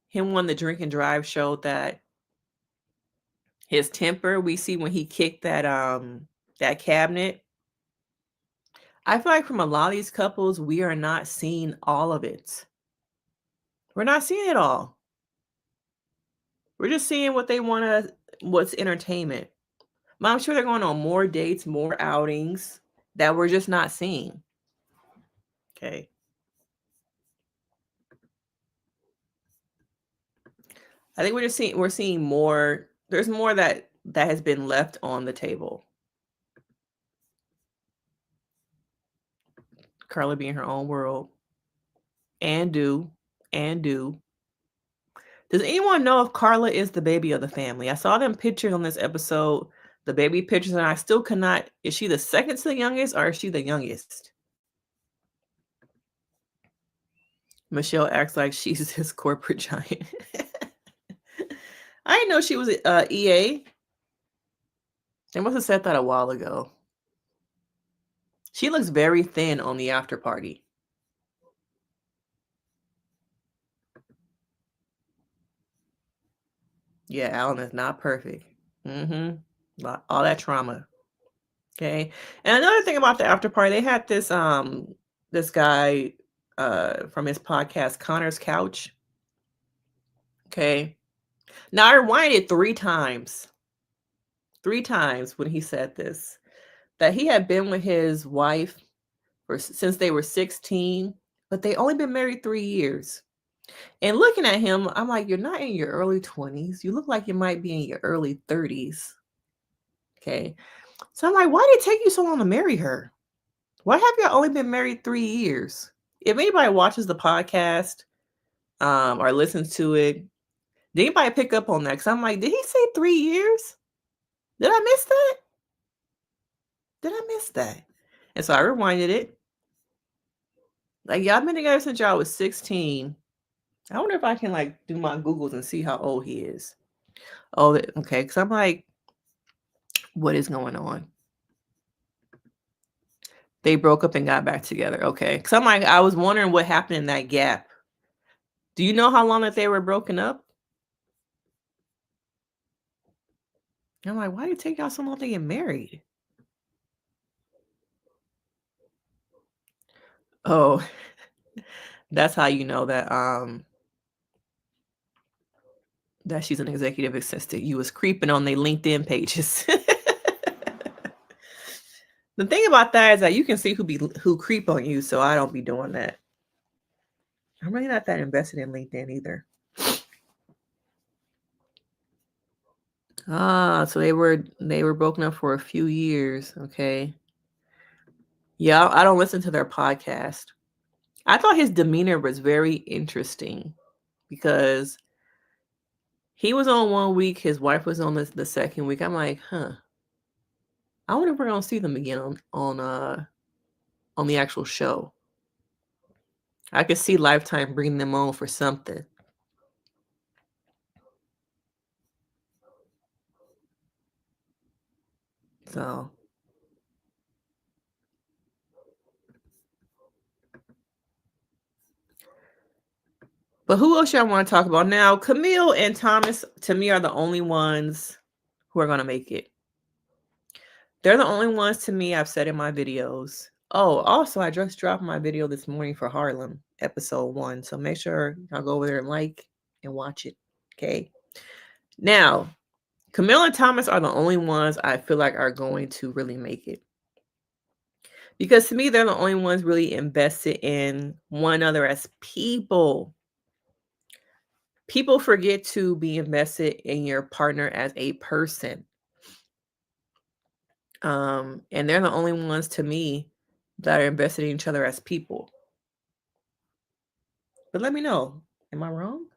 Him on the Drink and Drive showed that his temper, we see when he kicked that cabinet. I feel like from a lot of these couples, we are not seeing all of it. We're not seeing it all. We're just seeing what they want to, what's entertainment. But I'm sure they're going on more dates, more outings that we're just not seeing. Okay. I think we're seeing more. There's more that has been left on the table. Carla be in her own world. And do. Does anyone know if Carla is the baby of the family? I saw them pictures on this episode, the baby pictures, and I still cannot. Is she the second to the youngest or is she the youngest? Michelle acts like she's his corporate giant. I didn't know she was EA. They must have said that a while ago. She looks very thin on the after party. Yeah, Alan is not perfect. All that trauma. Okay. And another thing about the after party, they had this guy from his podcast, Connor's Couch. Okay. Now I rewinded 3 times. 3 times when he said this. That he had been with his wife since they were 16, but they only been married 3 years. And looking at him, I'm like, you're not in your early 20s. You look like you might be in your early 30s. Okay. So I'm like, why did it take you so long to marry her? Why have you only been married 3 years? If anybody watches the podcast or listens to it, did anybody pick up on that? Because I'm like, did he say 3 years? Did I miss that? And so I rewinded it. Like, y'all been together since y'all was 16. I wonder if I can like do my Googles and see how old he is. Oh, okay. Because I'm like, what is going on? They broke up and got back together. Okay. Because I'm like, I was wondering what happened in that gap. Do you know how long that they were broken up? I'm like, why did it take y'all so long to get married? Oh, that's how you know that that she's an executive assistant. You was creeping on their LinkedIn pages. The thing about that is that you can see who creep on you, so I don't be doing that. I'm really not that invested in LinkedIn either. So they were broken up for a few years. Okay. Yeah, I don't listen to their podcast. I thought his demeanor was very interesting because he was on 1 week, his wife was on the second week. I'm like, I wonder if we're gonna see them again on the actual show. I could see Lifetime bringing them on for something. So, but who else y'all want to talk about now? Camille and Thomas, to me, are the only ones who are gonna make it. They're the only ones to me I've said in my videos. Oh, also, I just dropped my video this morning for Harlem, episode 1. So make sure y'all go over there and like and watch it. Okay. Now, Camille and Thomas are the only ones I feel like are going to really make it. Because to me, they're the only ones really invested in one another as people. People forget to be invested in your partner as a person. And they're the only ones to me that are invested in each other as people. But let me know. Am I wrong?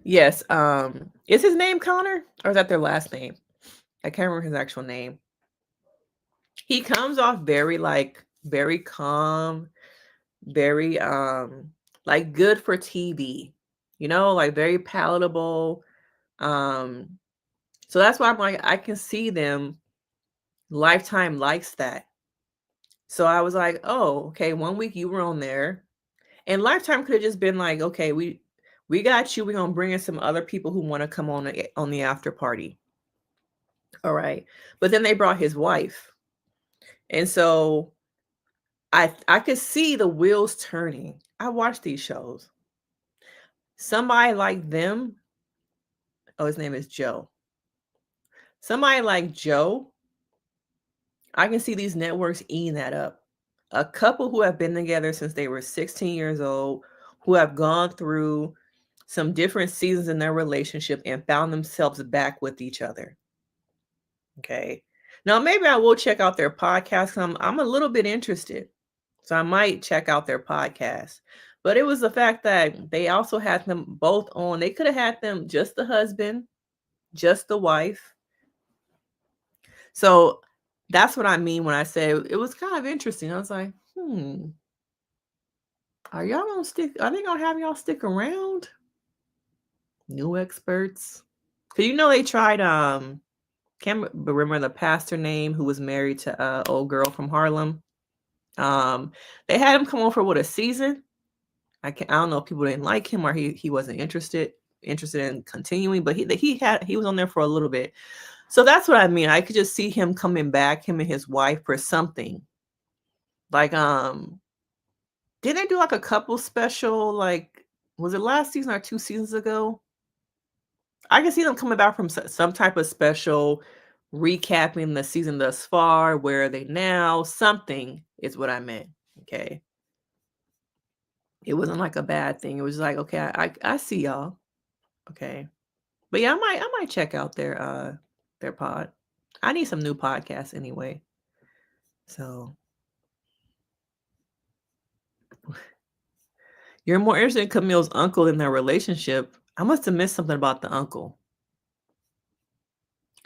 Yes. Is his name Connor? Or is that their last name? I can't remember his actual name. He comes off very calm, very like good for TV. You know, like very palatable. So that's why I'm like, I can see them. Lifetime likes that. So I was like, oh, okay, 1 week you were on there. And Lifetime could have just been like, okay, we got you. We're gonna bring in some other people who want to come on the after party. All right. But then they brought his wife. And so I could see the wheels turning. I watch these shows. Somebody like them, oh, his name is Joe. Somebody like Joe, I can see these networks eating that up. A couple who have been together since they were 16 years old, who have gone through some different seasons in their relationship and found themselves back with each other. Okay. Now maybe I will check out their podcast. I'm a little bit interested. So I might check out their podcast. But it was the fact that they also had them both on. They could have had them just the husband, just the wife. So that's what I mean when I say it was kind of interesting. I was like, are y'all gonna stick? Are they gonna have y'all stick around? New experts. Cause they tried can't remember the pastor name who was married to old girl from Harlem. They had him come on for a season. I don't know if people didn't like him or he wasn't interested in continuing, but he was on there for a little bit. So that's what I mean. I could just see him coming back, him and his wife, for something. Like didn't they do like a couple special, like was it last season or 2 seasons ago? I can see them coming back from some type of special, recapping the season thus far. Where are they now? Something is what I meant. Okay. It wasn't like a bad thing. It was like, okay, I see y'all. Okay. But yeah, I might check out their pod. I need some new podcasts anyway. So you're more interested in Camille's uncle than their relationship. I must have missed something about the uncle.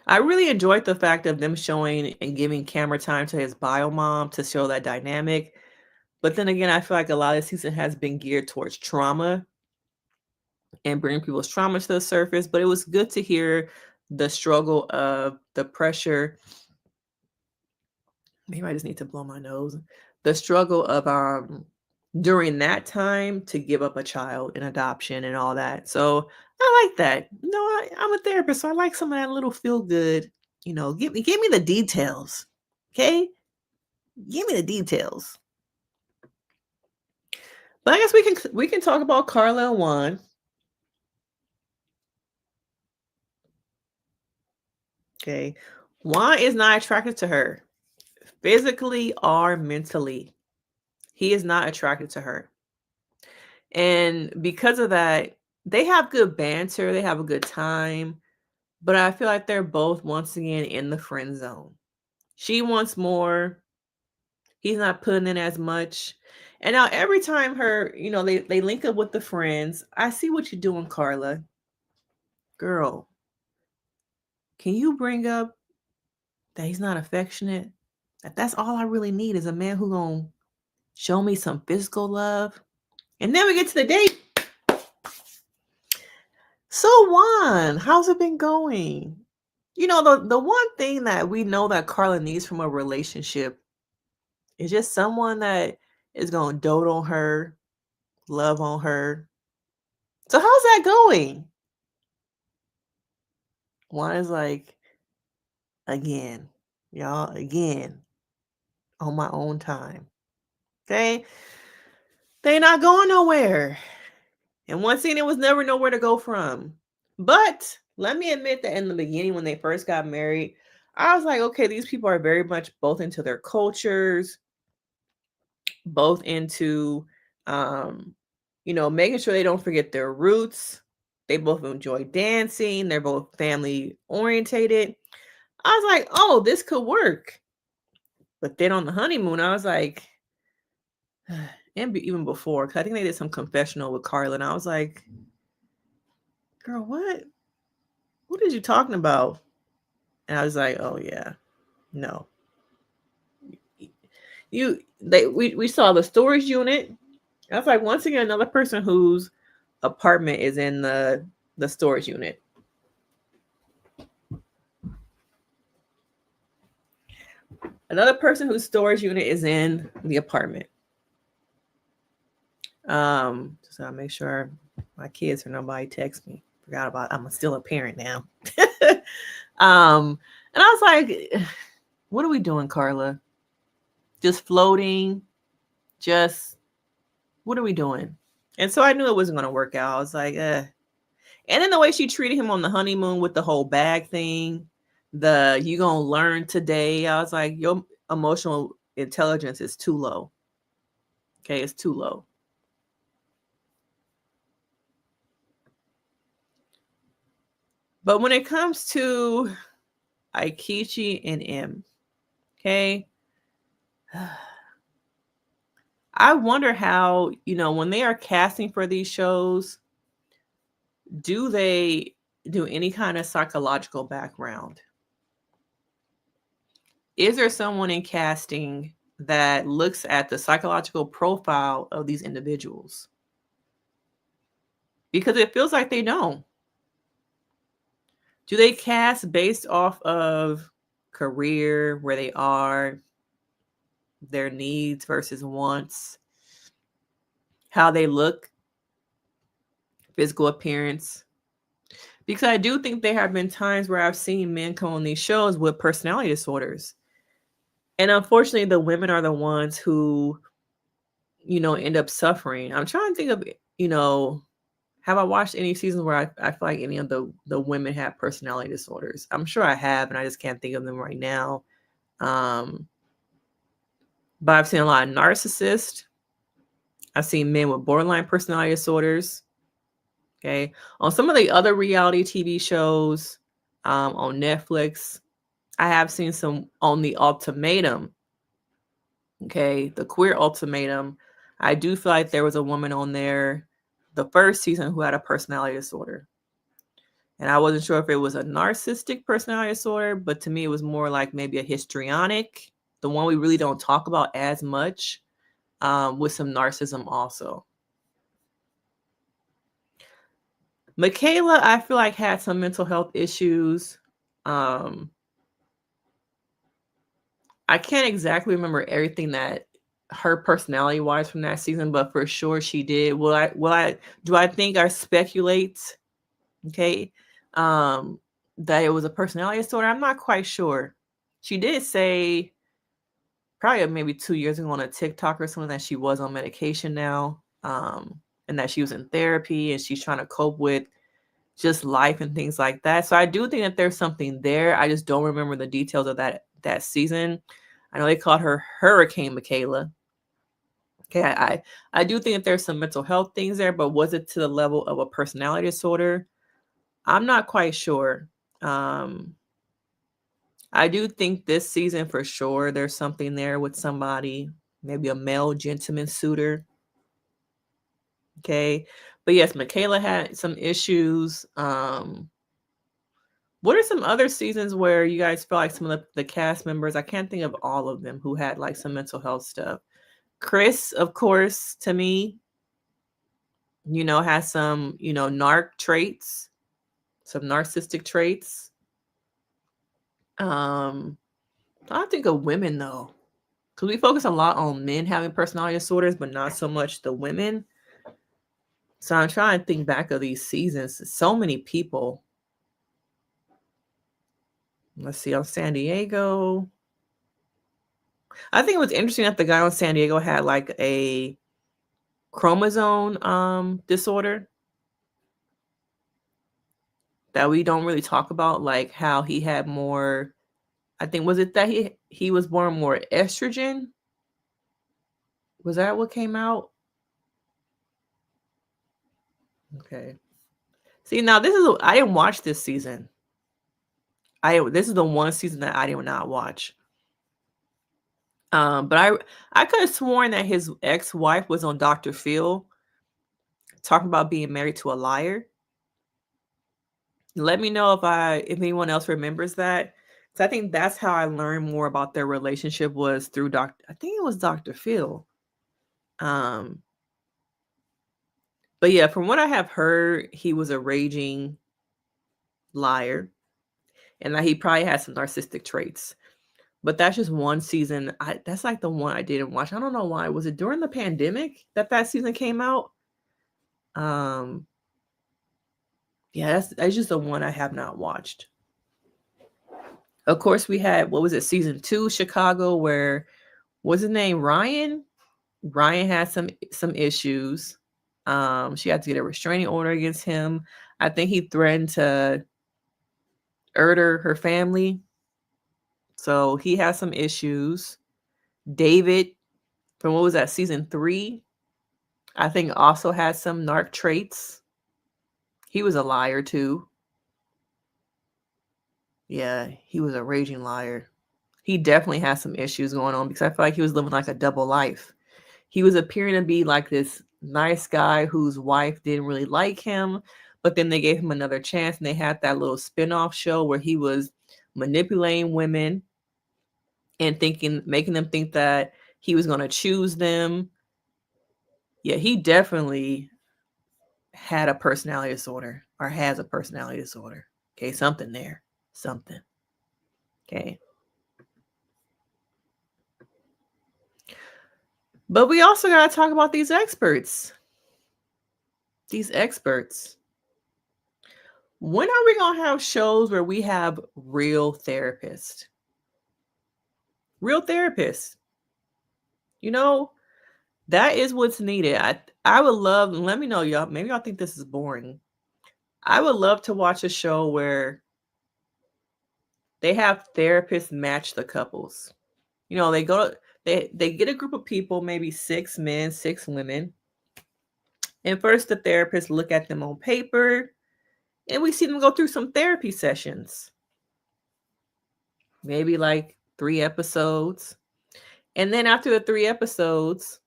I really enjoyed the fact of them showing and giving camera time to his bio mom to show that dynamic. But then again, I feel like a lot of the season has been geared towards trauma and bringing people's trauma to the surface. But it was good to hear the struggle of the pressure. Maybe I just need to blow my nose. The struggle of during that time to give up a child in adoption and all that. So I like that. I'm a therapist, so I like some of that little feel good. Give me the details. Okay, give me the details. But I guess we can talk about Carla and Juan. Okay, Juan is not attracted to her physically or mentally. He is not attracted to her. And because of that, they have good banter, they have a good time, but I feel like they're both once again in the friend zone. She wants more. He's not putting in as much. And now every time they link up with the friends, I see what you're doing, Carla. Girl, can you bring up that he's not affectionate? That's all I really need is a man who gonna show me some physical love. And then we get to the date. So Juan, how's it been going? The one thing that we know that Carla needs from a relationship is just someone that is going to dote on her, love on her. So how's that going? Juan is like, again, y'all, again, on my own time. Okay? They not going nowhere. And once again, it was never nowhere to go from. But let me admit that in the beginning, when they first got married, I was like, okay, these people are very much both into their cultures, both into making sure they don't forget their roots. They both enjoy dancing. They're both family orientated. I was like, oh, this could work. But then on the honeymoon, I was like, and even before, because I think they did some confessional with Carla, and I was like, girl, what are you talking about? And I was like, oh yeah, no. We saw the storage unit. I was like, once again, another person whose apartment is in the storage unit. Another person whose storage unit is in the apartment. So I make sure my kids or nobody text me. Forgot about I'm still a parent now. And I was like, what are we doing, Carla? Just floating? Just what are we doing? And so I knew it wasn't going to work out. I was like, And then the way she treated him on the honeymoon with the whole bag thing, you gonna learn today. I was like, your emotional intelligence is too low. Okay, it's too low. But when it comes to Ikechi and Em. Okay. I wonder how, when they are casting for these shows, do they do any kind of psychological background? Is there someone in casting that looks at the psychological profile of these individuals? Because it feels like they don't. Do they cast based off of career, where they are, their needs versus wants, how they look, physical appearance? Because I do think there have been times where I've seen men come on these shows with personality disorders. And unfortunately, the women are the ones who, end up suffering. I'm trying to think of, have I watched any seasons where I feel like any of the women have personality disorders? I'm sure I have, and I just can't think of them right now. But I've seen a lot of narcissists. I've seen men with borderline personality disorders. Okay. On some of the other reality TV shows on Netflix, I have seen some on the Ultimatum. Okay. The Queer Ultimatum. I do feel like there was a woman on there the first season who had a personality disorder. And I wasn't sure if it was a narcissistic personality disorder, but to me, it was more like maybe a histrionic, the one we really don't talk about as much, with some narcissism also. Michaela, I feel like had some mental health issues. I can't exactly remember everything that her personality wise from that season, but for sure she did. Do I think I speculate, okay, that it was a personality disorder? I'm not quite sure. She did say probably maybe 2 years ago on a TikTok or something that she was on medication now, and that she was in therapy and she's trying to cope with just life and things like that. So I do think that there's something there. I just don't remember the details of that season. I know they called her Hurricane Michaela. Okay, I do think that there's some mental health things there, but was it to the level of a personality disorder? I'm not quite sure. I do think this season for sure there's something there with somebody, maybe a male gentleman suitor. Okay. But yes, Michaela had some issues. What are some other seasons where you guys feel like some of the cast members, I can't think of all of them, who had like some mental health stuff? Chris, of course, to me, has some, narc traits, some narcissistic traits. I think of women though, because we focus a lot on men having personality disorders, but not so much the women. So I'm trying to think back of these seasons. So many people. Let's see, on San Diego. I think it was interesting that the guy on San Diego had like a chromosome disorder that we don't really talk about, like how he had more, I think, was it that he was born more estrogen? Was that what came out? Okay. See, now I didn't watch this season. This is the one season that I did not watch. But I could have sworn that his ex-wife was on Dr. Phil talking about being married to a liar. Let me know if anyone else remembers that. So I think that's how I learned more about their relationship, was through I think it was Dr. Phil. But yeah, from what I have heard, he was a raging liar and that he probably had some narcissistic traits. But that's just one season. That's like the one I didn't watch. I don't know why. Was it during the pandemic that season came out? Yeah, that's just the one I have not watched. Of course, we had, what was it, season 2, Chicago, where, what's his name, Ryan? Ryan had some issues. She had to get a restraining order against him. I think he threatened to murder her family. So he has some issues. David, from what was that, season 3, I think also had some narc traits. He was a liar too. Yeah, he was a raging liar. He definitely has some issues going on because I feel like he was living like a double life. He was appearing to be like this nice guy whose wife didn't really like him, but then they gave him another chance and they had that little spin-off show where he was manipulating women and making them think that he was going to choose them. Yeah, he definitely had a personality disorder or has a personality disorder. Okay, something there. Something. Okay. But we also got to talk about these experts. These experts. When are we going to have shows where we have real therapists? Real therapists. You know, that is what's needed. I would love, let me know, y'all. Maybe y'all think this is boring. I would love to watch a show where they have therapists match the couples. You know, they get a group of people, maybe 6 men, 6 women. And first the therapists look at them on paper and we see them go through some therapy sessions. Maybe like 3 episodes. And then after the 3 episodes,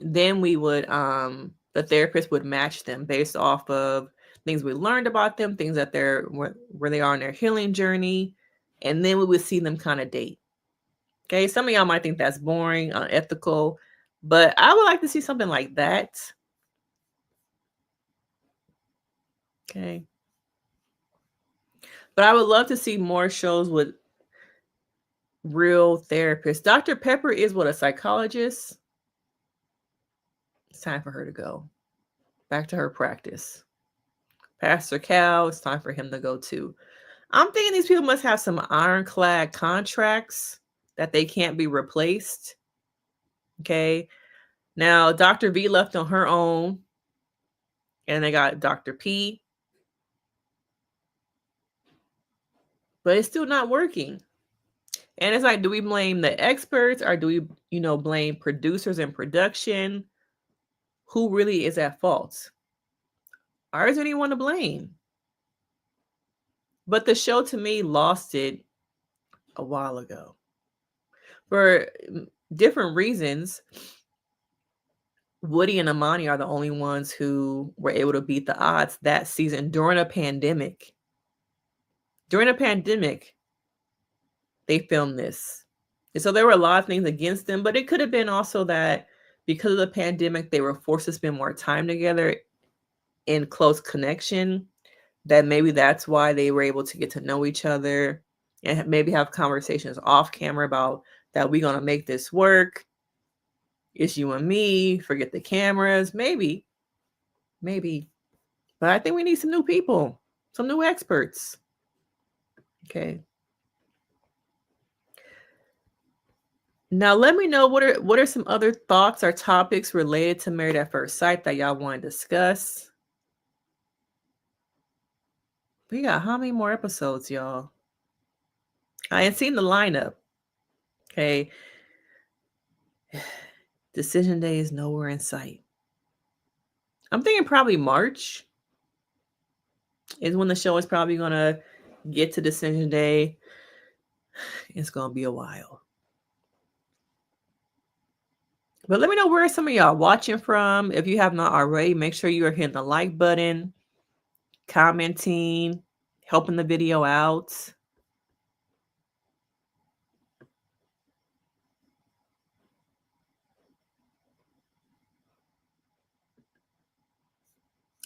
then we would the therapist would match them based off of things we learned about them, things that where they are in their healing journey, and then we would see them kind of date. Okay, some of y'all might think that's boring, unethical, but I would like to see something like that. Okay. But I would love to see more shows with real therapists. Dr. Pepper is what, a psychologist? It's time for her to go back to her practice. Pastor Cal, it's time for him to go too. I'm thinking these people must have some ironclad contracts that they can't be replaced. Okay. Now, Dr. V left on her own, and they got Dr. P. But it's still not working. And it's like, do we blame the experts or do we, blame producers and production? Who really is at fault? Or is anyone to blame? But the show to me lost it a while ago. For different reasons, Woody and Amani are the only ones who were able to beat the odds that season during a pandemic. During a pandemic, they filmed this. And so there were a lot of things against them, but it could have been also that because of the pandemic, they were forced to spend more time together in close connection, that maybe that's why they were able to get to know each other and maybe have conversations off camera about that we're going to make this work. It's you and me, forget the cameras, maybe. But I think we need some new people, some new experts. Okay. Now let me know what are some other thoughts or topics related to Married at First Sight that y'all want to discuss. We got how many more episodes, y'all? I ain't seen the lineup. Okay. Decision day is nowhere in sight. I'm thinking probably March is when the show is probably going to get to decision day. It's going to be a while. But let me know where some of y'all watching from. If you have not already, make sure you are hitting the like button, commenting, helping the video out.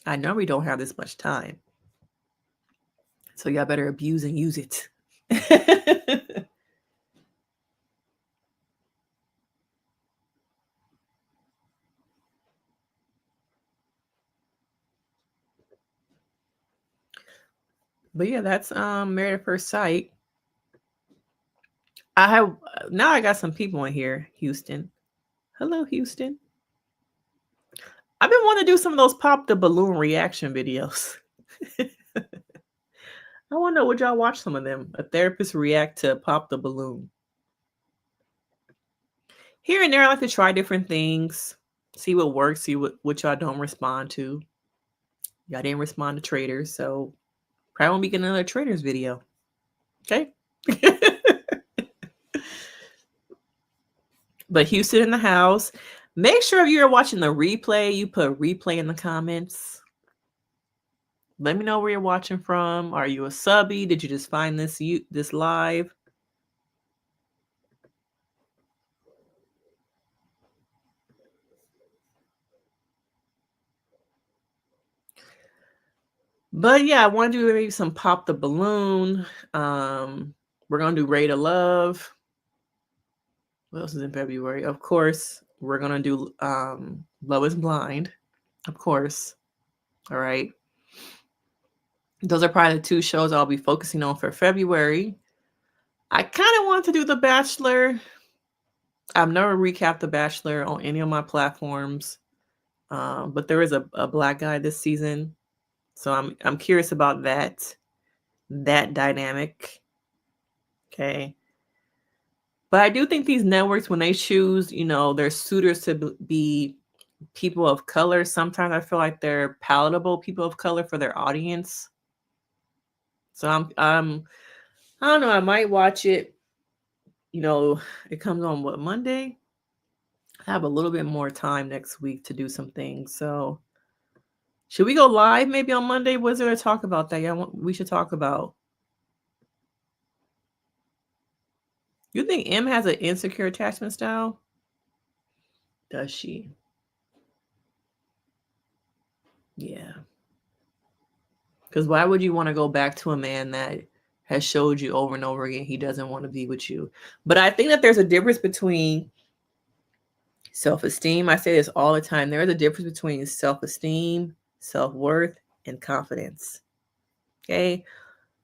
I know we don't have this much time, so y'all better abuse and use it. But yeah, that's Married at First Sight. I got some people in here, Houston. Hello, Houston. I've been wanting to do some of those pop the balloon reaction videos. I want to know, would y'all watch some of them? A therapist react to pop the balloon. Here and there, I like to try different things, see what works, see what y'all don't respond to. Y'all didn't respond to traders, so Probably won't be getting another traders video. Okay. But Houston in the house. Make sure if you're watching the replay, you put replay in the comments. Let me know where you're watching from. Are you a subby? Did you just find this live? But yeah, I want to do maybe some pop the balloon. We're gonna do Ray to Love. What else is in February? Of course, we're gonna do Love is Blind. Of course. All right. Those are probably the 2 shows I'll be focusing on for February. I kind of want to do The Bachelor. I've never recapped The Bachelor on any of my platforms, but there is a black guy this season, so I'm curious about that dynamic. Okay, but I do think these networks, when they choose, their suitors to be people of color, sometimes I feel like they're palatable people of color for their audience. So I don't know. I might watch it. It comes on Monday? I have a little bit more time next week to do some things. So should we go live maybe on Monday? What's there to talk about that we should talk about? You think M has an insecure attachment style? Does she? Yeah. Because why would you want to go back to a man that has showed you over and over again he doesn't want to be with you? But I think that there's a difference between self-esteem. I say this all the time. There is a difference between self-esteem, self-worth, and confidence. Okay?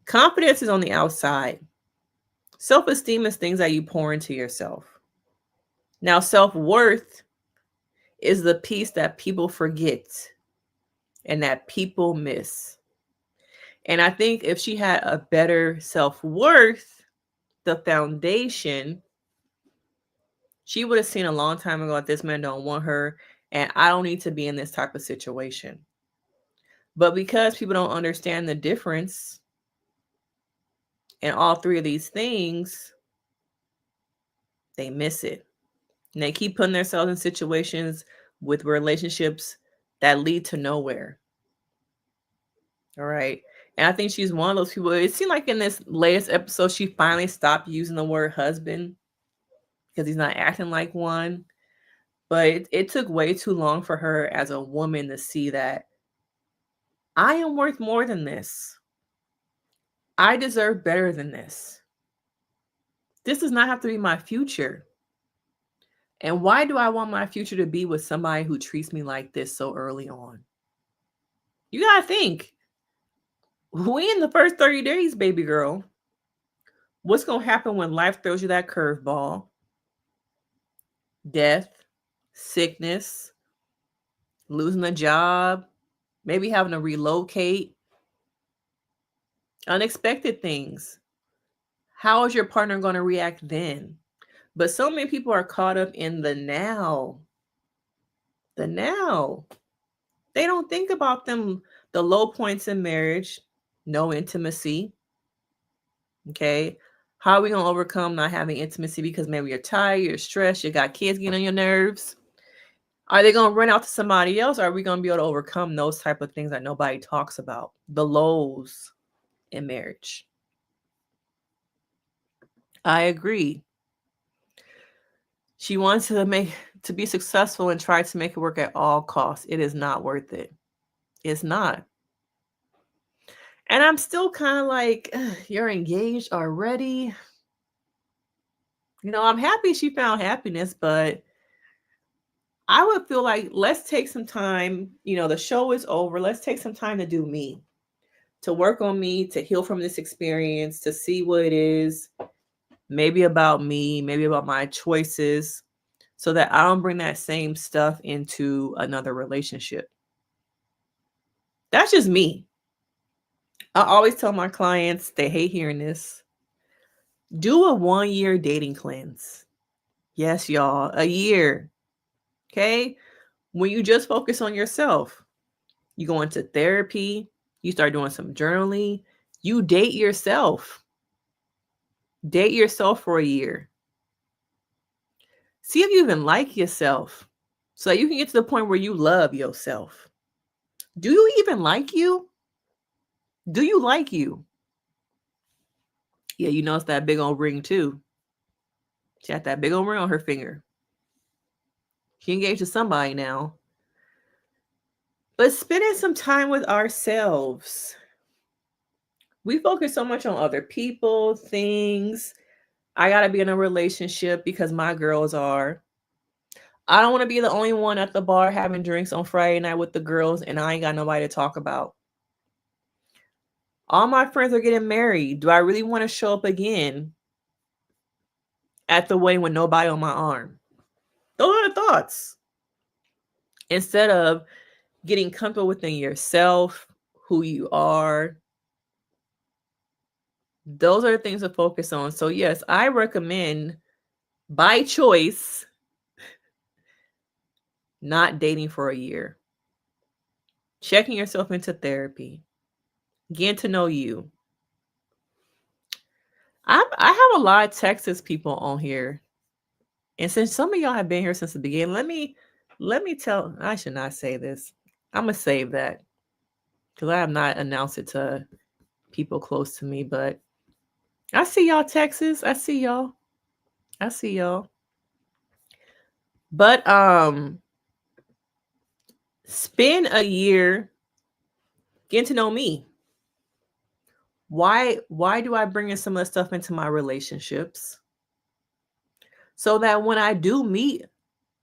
Confidence is on the outside. Self-esteem is things that you pour into yourself. Now, self-worth is the piece that people forget and that people miss. And I think if she had a better self-worth, the foundation, she would have seen a long time ago that this man don't want her and I don't need to be in this type of situation. But because people don't understand the difference in all 3 of these things, they miss it. And they keep putting themselves in situations with relationships that lead to nowhere. All right. And I think she's one of those people. It seemed like in this latest episode, she finally stopped using the word husband because he's not acting like one. But it took way too long for her as a woman to see that I am worth more than this. I deserve better than this. This does not have to be my future. And why do I want my future to be with somebody who treats me like this so early on? You got to think. We in the first 30 days, baby girl. What's going to happen when life throws you that curveball? Death, sickness, losing a job, maybe having to relocate, unexpected things. How is your partner going to react then? But so many people are caught up in the now. The now. They don't think about the low points in marriage, no intimacy. Okay. How are we going to overcome not having intimacy because maybe you're tired, you're stressed, you got kids getting on your nerves? Are they going to run out to somebody else? Or are we going to be able to overcome those type of things that nobody talks about? The lows in marriage. I agree. She wants to be successful and try to make it work at all costs. It is not worth it. It's not. And I'm still kind of like, you're engaged already. I'm happy she found happiness, but I would feel like, let's take some time. The show is over. Let's take some time to do me, to work on me, to heal from this experience, to see what it is, maybe about me, maybe about my choices, so that I don't bring that same stuff into another relationship. That's just me. I always tell my clients, they hate hearing this, do a 1-year dating cleanse. Yes, y'all, a year. Okay? When you just focus on yourself, you go into therapy, you start doing some journaling, You date yourself. Date yourself for a year. See if you even like yourself so you can get to the point where you love yourself. Do you even like you? Do you like you? Yeah, you notice that big old ring too. She had that big old ring on her finger. She engaged to somebody now. But spending some time with ourselves. We focus so much on other people, things. I got to be in a relationship because my girls are. I don't want to be the only one at the bar having drinks on Friday night with the girls and I ain't got nobody to talk about. All my friends are getting married. Do I really want to show up again at the wedding with nobody on my arm? Those are the thoughts. Instead of getting comfortable within yourself, who you are, those are the things to focus on. So yes, I recommend by choice not dating for a year. Checking yourself into therapy. Getting to know you. I have a lot of Texas people on here. And since some of y'all have been here since the beginning, let me tell, I should not say this. I'm going to save that because I have not announced it to people close to me, but I see y'all, Texas. I see y'all. I see y'all. But spend a year getting to know me. Why do I bring in some of the stuff into my relationships? So that when I do meet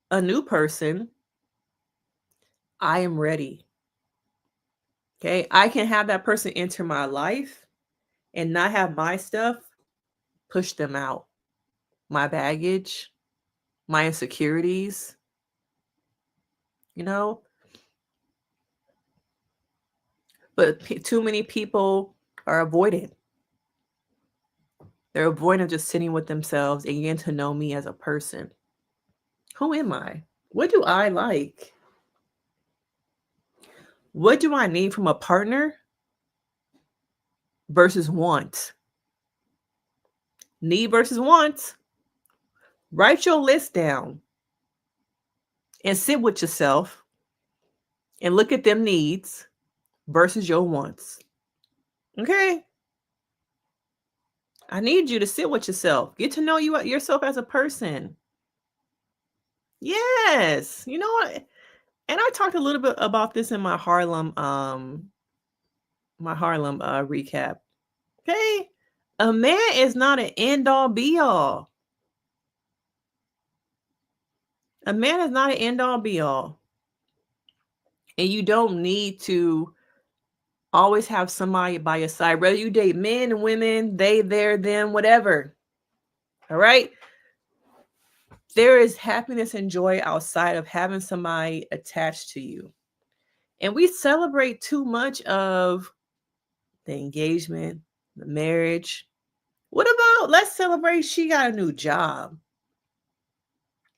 a new person, I am ready. Okay, I can have that person enter my life and not have my stuff push them out. My baggage, my insecurities, you know? But too many people are avoiding. They're avoiding just sitting with themselves and getting to know me as a person. Who am I? What do I like? What do I need from a partner versus want? Need versus want. Write your list down and sit with yourself and look at them needs versus your wants. Okay? I need you to sit with yourself. Get to know yourself as a person. Yes. You know what? And I talked a little bit about this in my Harlem recap. Okay? A man is not an end all be all. A man is not an end all be all. And you don't need to always have somebody by your side, whether you date men and women, they, their, them, whatever. All right? There is happiness and joy outside of having somebody attached to you. And we celebrate too much of the engagement, the marriage. What about let's celebrate she got a new job?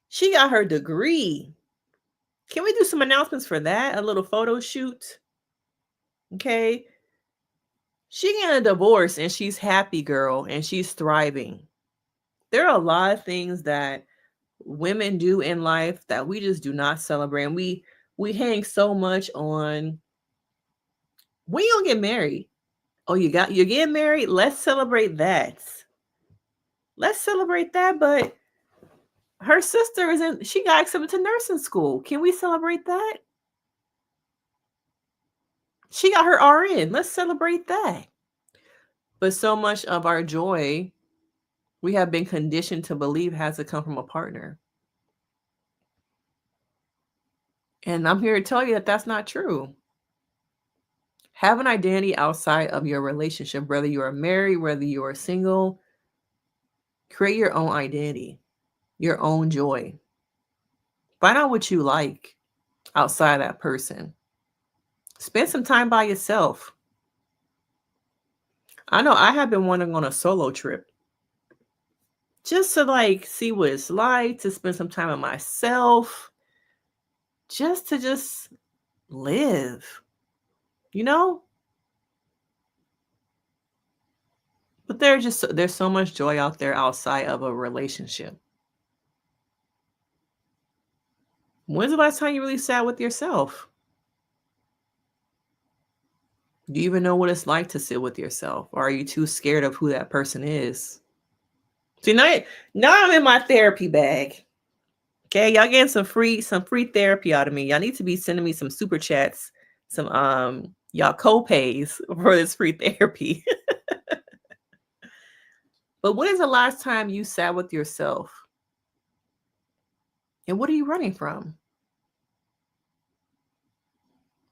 She got her degree. Can we do some announcements for that? A little photo shoot. Okay. She got a divorce and she's happy, girl, and she's thriving. There are a lot of things that women do in life that we just do not celebrate. And we hang so much on when you gonna get married. Oh, you're getting married? Let's celebrate that. Let's celebrate that. But her sister she got accepted to nursing school. Can we celebrate that? She got her RN. Let's celebrate that. But so much of our joy, we have been conditioned to believe has to come from a partner. And I'm here to tell you that that's not true. Have an identity outside of your relationship, whether you are married, whether you are single. Create your own identity, your own joy. Find out what you like outside that person. Spend some time by yourself. I know I have been wanting on a solo trip. Just to see what it's like, to spend some time with myself. Just to live. You know? But there's so much joy out there outside of a relationship. When's the last time you really sat with yourself? Do you even know what it's like to sit with yourself? Or are you too scared of who that person is? See, now I'm in my therapy bag. Okay, y'all getting some free therapy out of me. Y'all need to be sending me some super chats, some y'all co-pays for this free therapy. But when is the last time you sat with yourself? And what are you running from?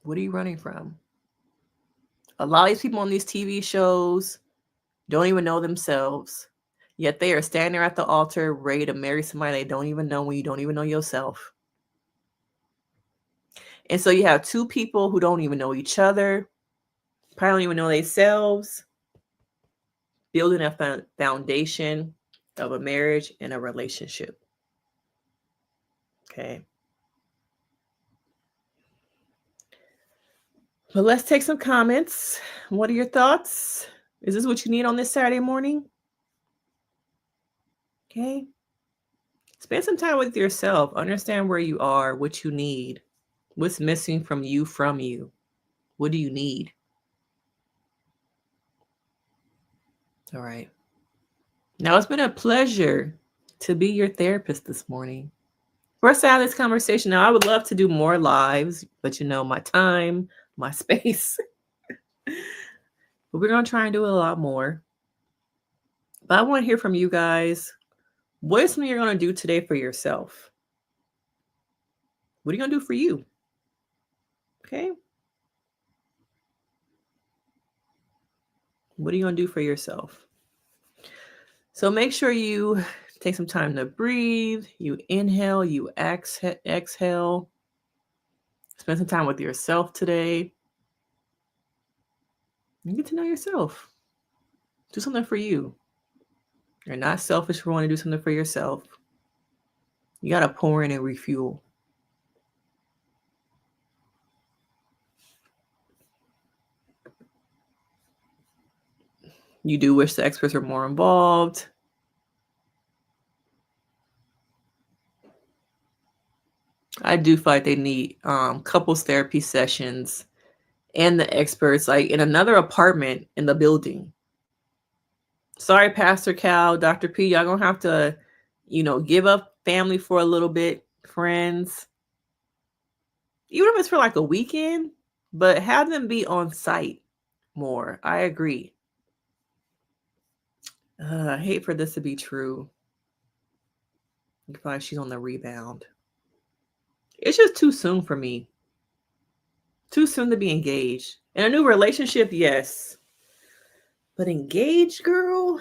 What are you running from? A lot of these people on these TV shows don't even know themselves, yet they are standing there at the altar ready to marry somebody they don't even know when you don't even know yourself. And so you have two people who don't even know each other, probably don't even know themselves, building a foundation of a marriage and a relationship. Okay. But let's take some comments. What are your thoughts? Is this what you need on this Saturday morning? Okay. Spend some time with yourself. Understand where you are, what you need, what's missing from you. What do you need? All right. Now, it's been a pleasure to be your therapist this morning. For us to have this conversation, now I would love to do more lives, but my time, my space. But we're going to try and do a lot more. But I want to hear from you guys. What is something you're going to do today for yourself? What are you going to do for you? Okay. What are you going to do for yourself? So make sure you take some time to breathe. You inhale, you exhale. Spend some time with yourself today. You get to know yourself. Do something for you. You're not selfish for wanting to do something for yourself. You got to pour in and refuel. You do wish the experts were more involved. I do feel like they need couples therapy sessions and the experts like in another apartment in the building. Sorry, Pastor Cal, Dr. P, y'all gonna have to, give up family for a little bit, friends. Even if it's for like a weekend, but have them be on site more. I agree. I hate for this to be true. I feel like she's on the rebound. It's just too soon for me. Too soon to be engaged. In a new relationship, yes. But engaged, girl?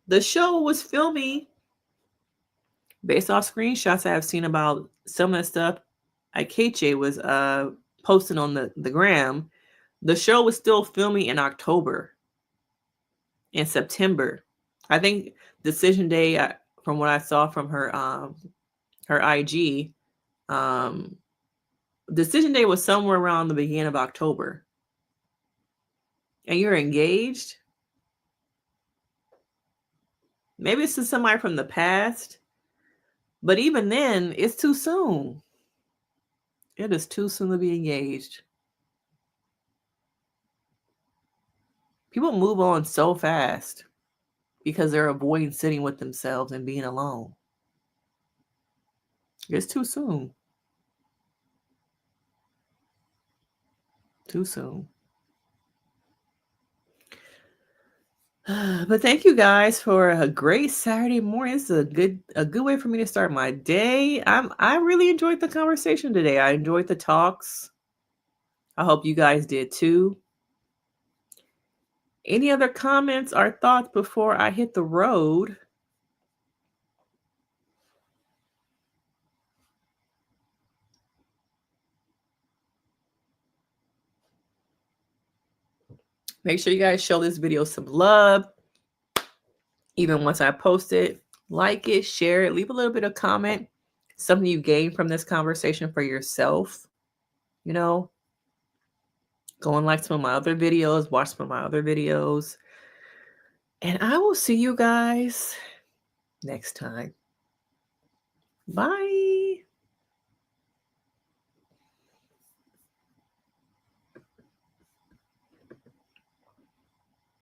The show was filming based off screenshots I have seen about some of the stuff Ikechi was posting on the gram. The show was still filming in October. In September. I think decision day, from what I saw from her IG, decision day was somewhere around the beginning of October. And you're engaged? Maybe it's to somebody from the past. But even then, it's too soon. It is too soon to be engaged. People move on so fast because they're avoiding sitting with themselves and being alone. It's too soon. Too soon. But thank you guys for a great Saturday morning. This is a good way for me to start my day. I really enjoyed the conversation today. I enjoyed the talks. I hope you guys did too. Any other comments or thoughts before I hit the road? Make sure you guys show this video some love. Even once I post it, like it, share it, leave a little bit of comment. Something you gained from this conversation for yourself. Go and like some of my other videos, watch some of my other videos. And I will see you guys next time. Bye.